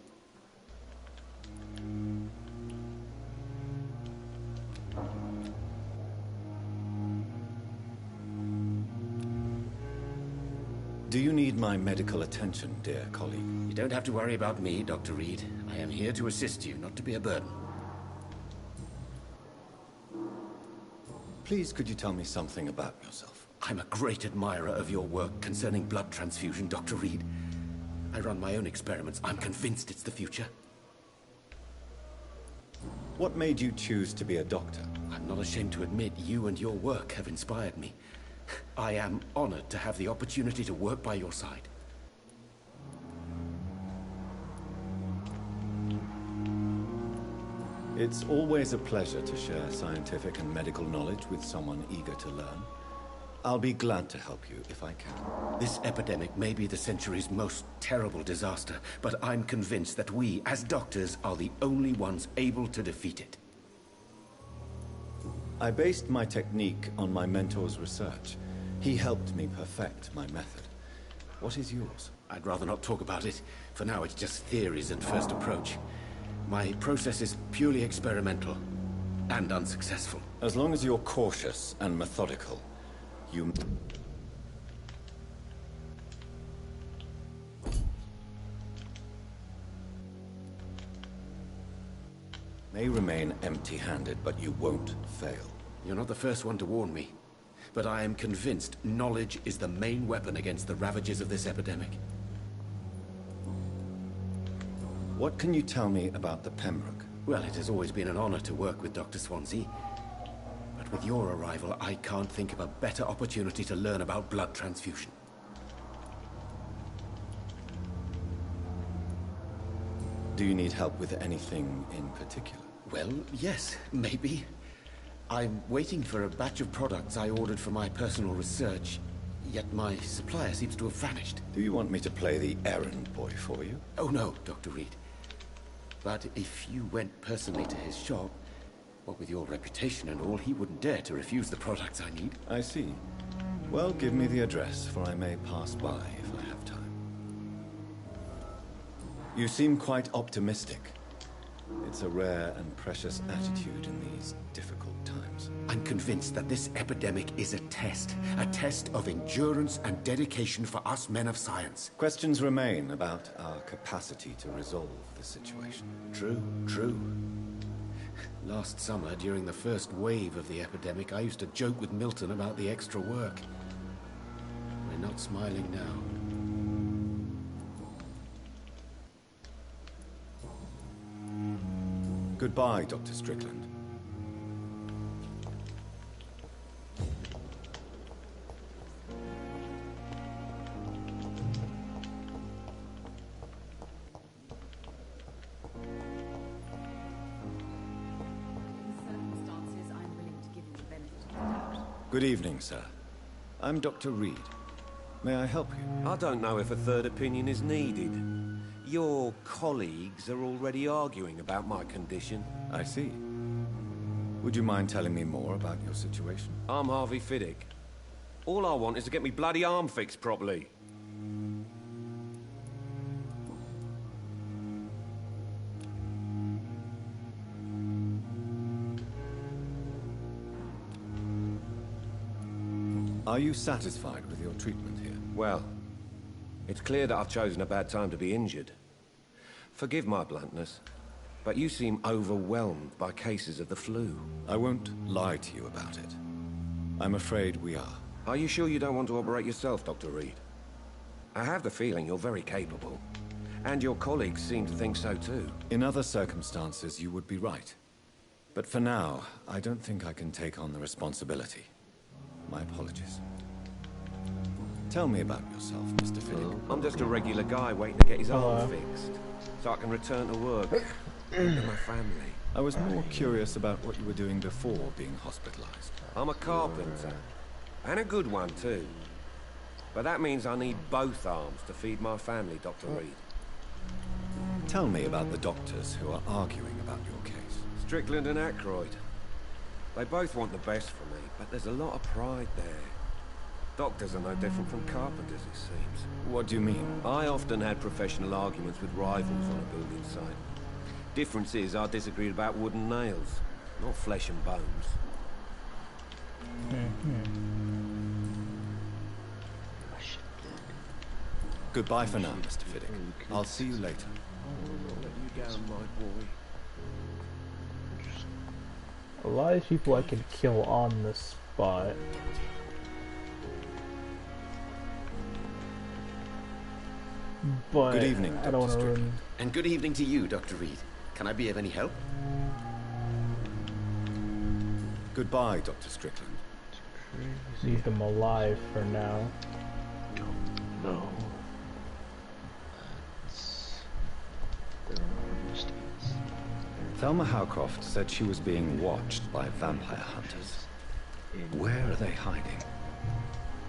Do you need my medical attention, dear colleague? You don't have to worry about me, Dr. Reed. I am here to assist you, not to be a burden. Please, could you tell me something about yourself? I'm a great admirer of your work concerning blood transfusion, Dr. Reed. I run my own experiments. I'm convinced it's the future. What made you choose to be a doctor? I'm not ashamed to admit you and your work have inspired me. I am honored to have the opportunity to work by your side. It's always a pleasure to share scientific and medical knowledge with someone eager to learn. I'll be glad to help you if I can. This epidemic may be the century's most terrible disaster, but I'm convinced that we, as doctors, are the only ones able to defeat it. I based my technique on my mentor's research. He helped me perfect my method. What is yours? I'd rather not talk about it. For now, it's just theories and first approach. My process is purely experimental and unsuccessful. As long as you're cautious and methodical, you may remain empty-handed, but you won't fail. You're not the first one to warn me, but I am convinced knowledge is the main weapon against the ravages of this epidemic. What can you tell me about the Pembroke? Well, it has always been an honor to work with Dr. Swansea. But with your arrival, I can't think of a better opportunity to learn about blood transfusion. Do you need help with anything in particular? Well, yes, maybe. I'm waiting for a batch of products I ordered for my personal research, yet my supplier seems to have vanished. Do you want me to play the errand boy for you? Oh no, Dr. Reed. But if you went personally to his shop, what with your reputation and all, he wouldn't dare to refuse the products I need. I see. Well, give me the address, for I may pass by if I have time. You seem quite optimistic. It's a rare and precious attitude in these difficult times. I'm convinced that this epidemic is a test of endurance and dedication for us men of science. Questions remain about our capacity to resolve the situation. True. Last summer, during the first wave of the epidemic, I used to joke with Milton about the extra work. We're not smiling now. Goodbye, Dr. Strickland. Good evening, sir. I'm Dr. Reed. May I help you? I don't know if a third opinion is needed. Your colleagues are already arguing about my condition. I see. Would you mind telling me more about your situation? I'm Harvey Fiddick. All I want is to get me bloody arm fixed properly. Are you satisfied with your treatment here? Well, it's clear that I've chosen a bad time to be injured. Forgive my bluntness, but you seem overwhelmed by cases of the flu. I won't lie to you about it. I'm afraid we are. Are you sure you don't want to operate yourself, Dr. Reed? I have the feeling you're very capable. And your colleagues seem to think so too. In other circumstances, you would be right. But for now, I don't think I can take on the responsibility. My apologies. Tell me about yourself, Mr. Fiddick. I'm just a regular guy waiting to get his arm fixed, so I can return to work with my family. I was more curious about what you were doing before being hospitalized. I'm a carpenter, and a good one too. But that means I need both arms to feed my family, Dr. Reed. Tell me about the doctors who are arguing about your case. Strickland and Aykroyd. They both want the best for me, but there's a lot of pride there. Doctors are no different from carpenters, it seems. What do you mean? I often had professional arguments with rivals on a building site. Difference is, I disagreed about wood and nails, not flesh and bones. Goodbye for now, Mr. Fiddick. I'll see you later. I'll let you down, my boy. A lot of people I can kill on the spot. But good evening, I don't want to ruin... And good evening to you, Dr. Reed. Can I be of any help? Goodbye, Dr. Strickland. Leave them alive for now. No. Thelma Howcroft said she was being watched by vampire hunters. Where are they hiding?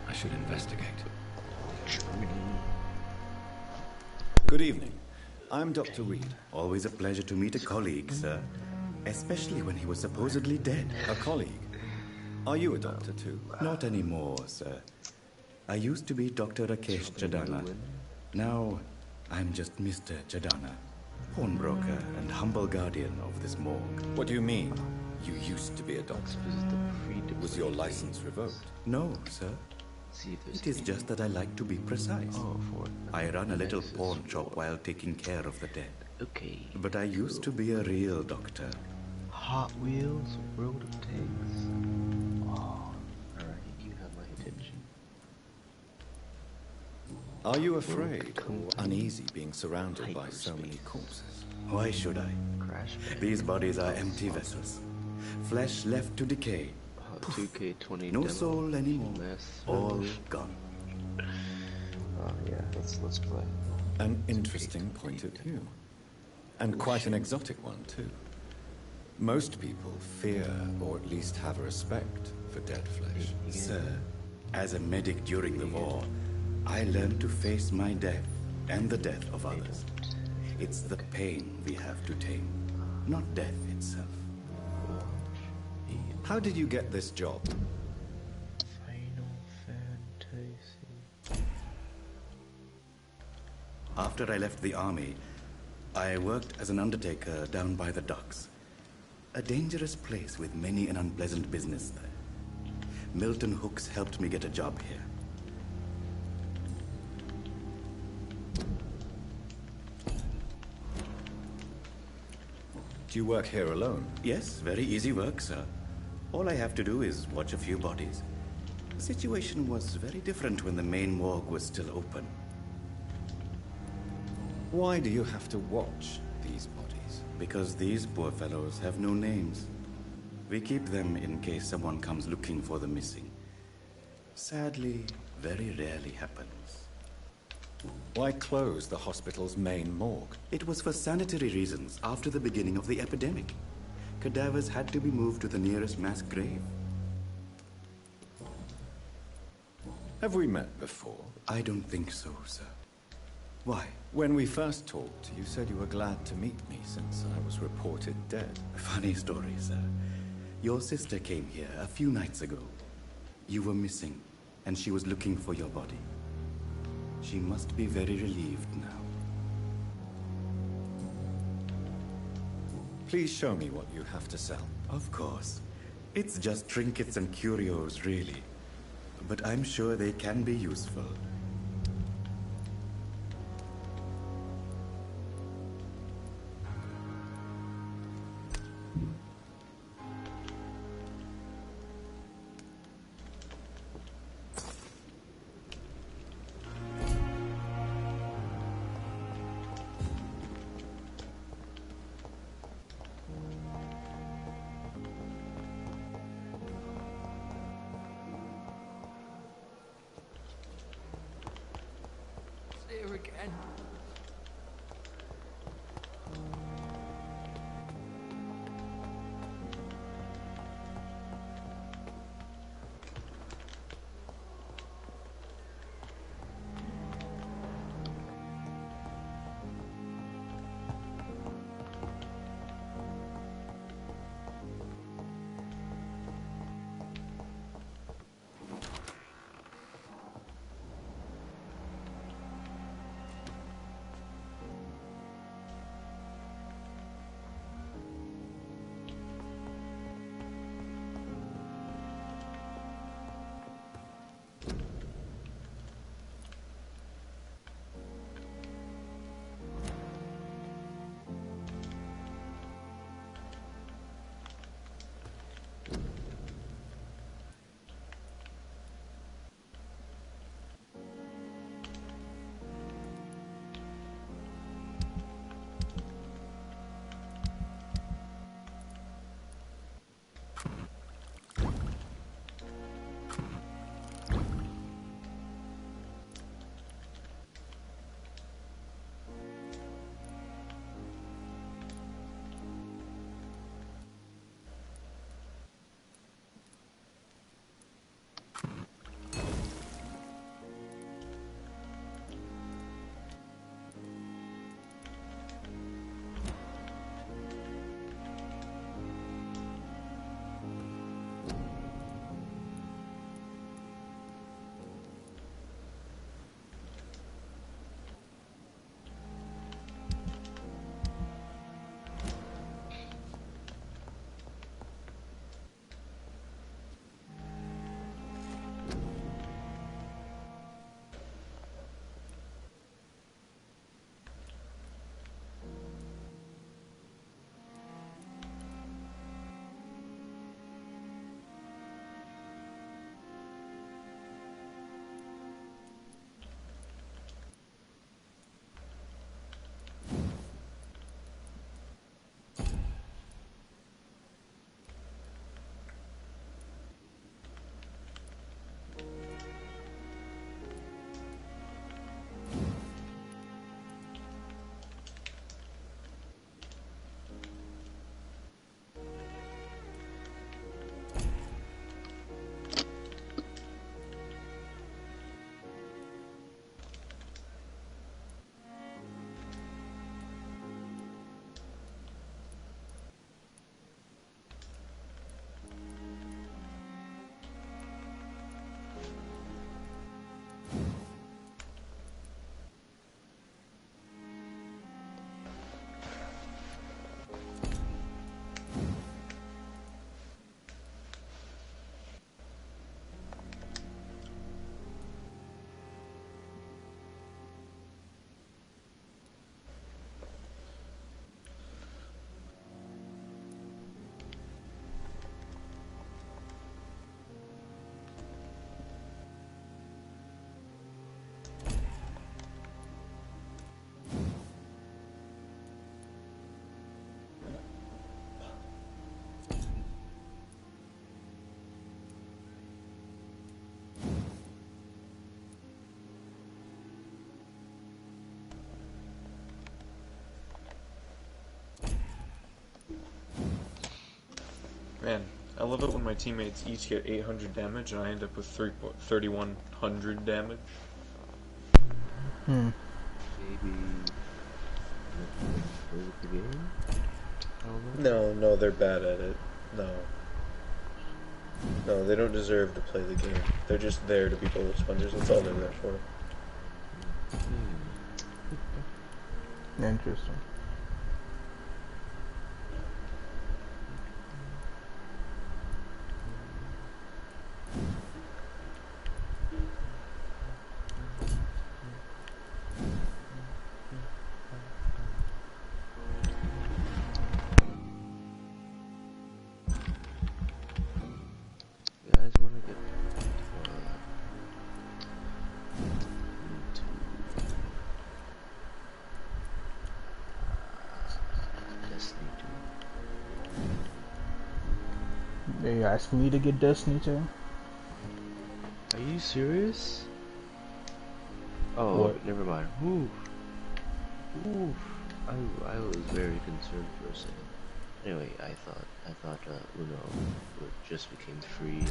I should investigate. Good evening. I'm Dr. Reed. Always a pleasure to meet a colleague, sir. Especially when he was supposedly dead. A colleague? Are you a doctor too? Not anymore, sir. I used to be Dr. Rakesh Chadana. Now, I'm just Mr. Chadana, pawnbroker and humble guardian of this morgue. What do you mean? You used to be a doctor. Was your license revoked? No, sir. It is just that I like to be precise. I run a little pawn shop while taking care of the dead. Okay. But I used to be a real doctor. Hot Wheels, World of Tanks. Oh, alright, you have my attention. Are you afraid or uneasy being surrounded by so many corpses? Why should I? These bodies are empty vessels. Flesh left to decay. 2K20 no demo. soul anymore. All gone. Oh yeah, let's play. An interesting point of view. And quite an exotic one too. Most people fear, or at least have a respect, for dead flesh. Sir, as a medic during the war, I learned to face my death and the death of others. It's the pain we have to tame, not death itself. How did you get this job? Final Fantasy. After I left the army, I worked as an undertaker down by the docks. A dangerous place with many an unpleasant business there. Milton Hooks helped me get a job here. Do you work here alone? Yes, very easy work, sir. All I have to do is watch a few bodies. The situation was very different when the main morgue was still open. Why do you have to watch these bodies? Because these poor fellows have no names. We keep them in case someone comes looking for the missing. Sadly, very rarely happens. Why close the hospital's main morgue? It was for sanitary reasons after the beginning of the epidemic. Cadavers had to be moved to the nearest mass grave. Have we met before? I don't think so, sir. Why? When we first talked, you said you were glad to meet me since I was reported dead. Funny story, sir. Your sister came here a few nights ago. You were missing, and she was looking for your body. She must be very relieved now. Please show me what you have to sell. Of course. It's just trinkets and curios, really. But I'm sure they can be useful. again. Man, I love it when my teammates each get 800 damage and I end up with 3,100 damage. Maybe play with the game? No, they're bad at it. No, they don't deserve to play the game. They're just there to be bullet sponges. That's all they're there for. Interesting. Are you asking me to get Destiny 2? Are you serious? Oh, What? never mind. Oof. Oof. I was very concerned for a second. Anyway, I thought Uno just became free.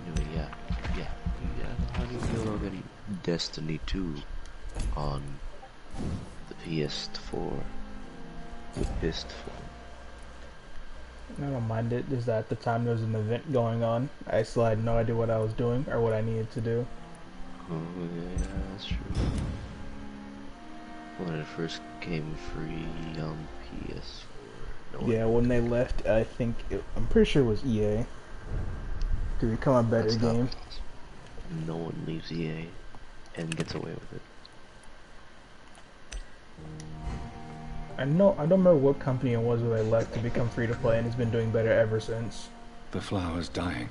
Anyway, yeah. How do you feel about getting Destiny 2 on the PS4 with PS4? I don't mind it. Just that at the time there was an event going on. I still had no idea what I was doing or what I needed to do. Oh yeah, that's true. When it first came free on PS4. Yeah, when they left, I'm pretty sure it was EA to become a better game. No one leaves EA and gets away with it. I don't remember what company it was where they left to become free to play, and it's been doing better ever since. The flower's dying.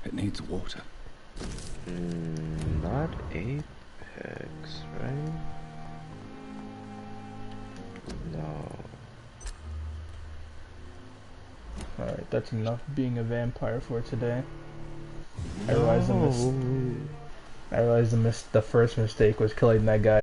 It needs water. Not Apex, right? No. Alright, that's enough being a vampire for today. I realized the first mistake was killing that guy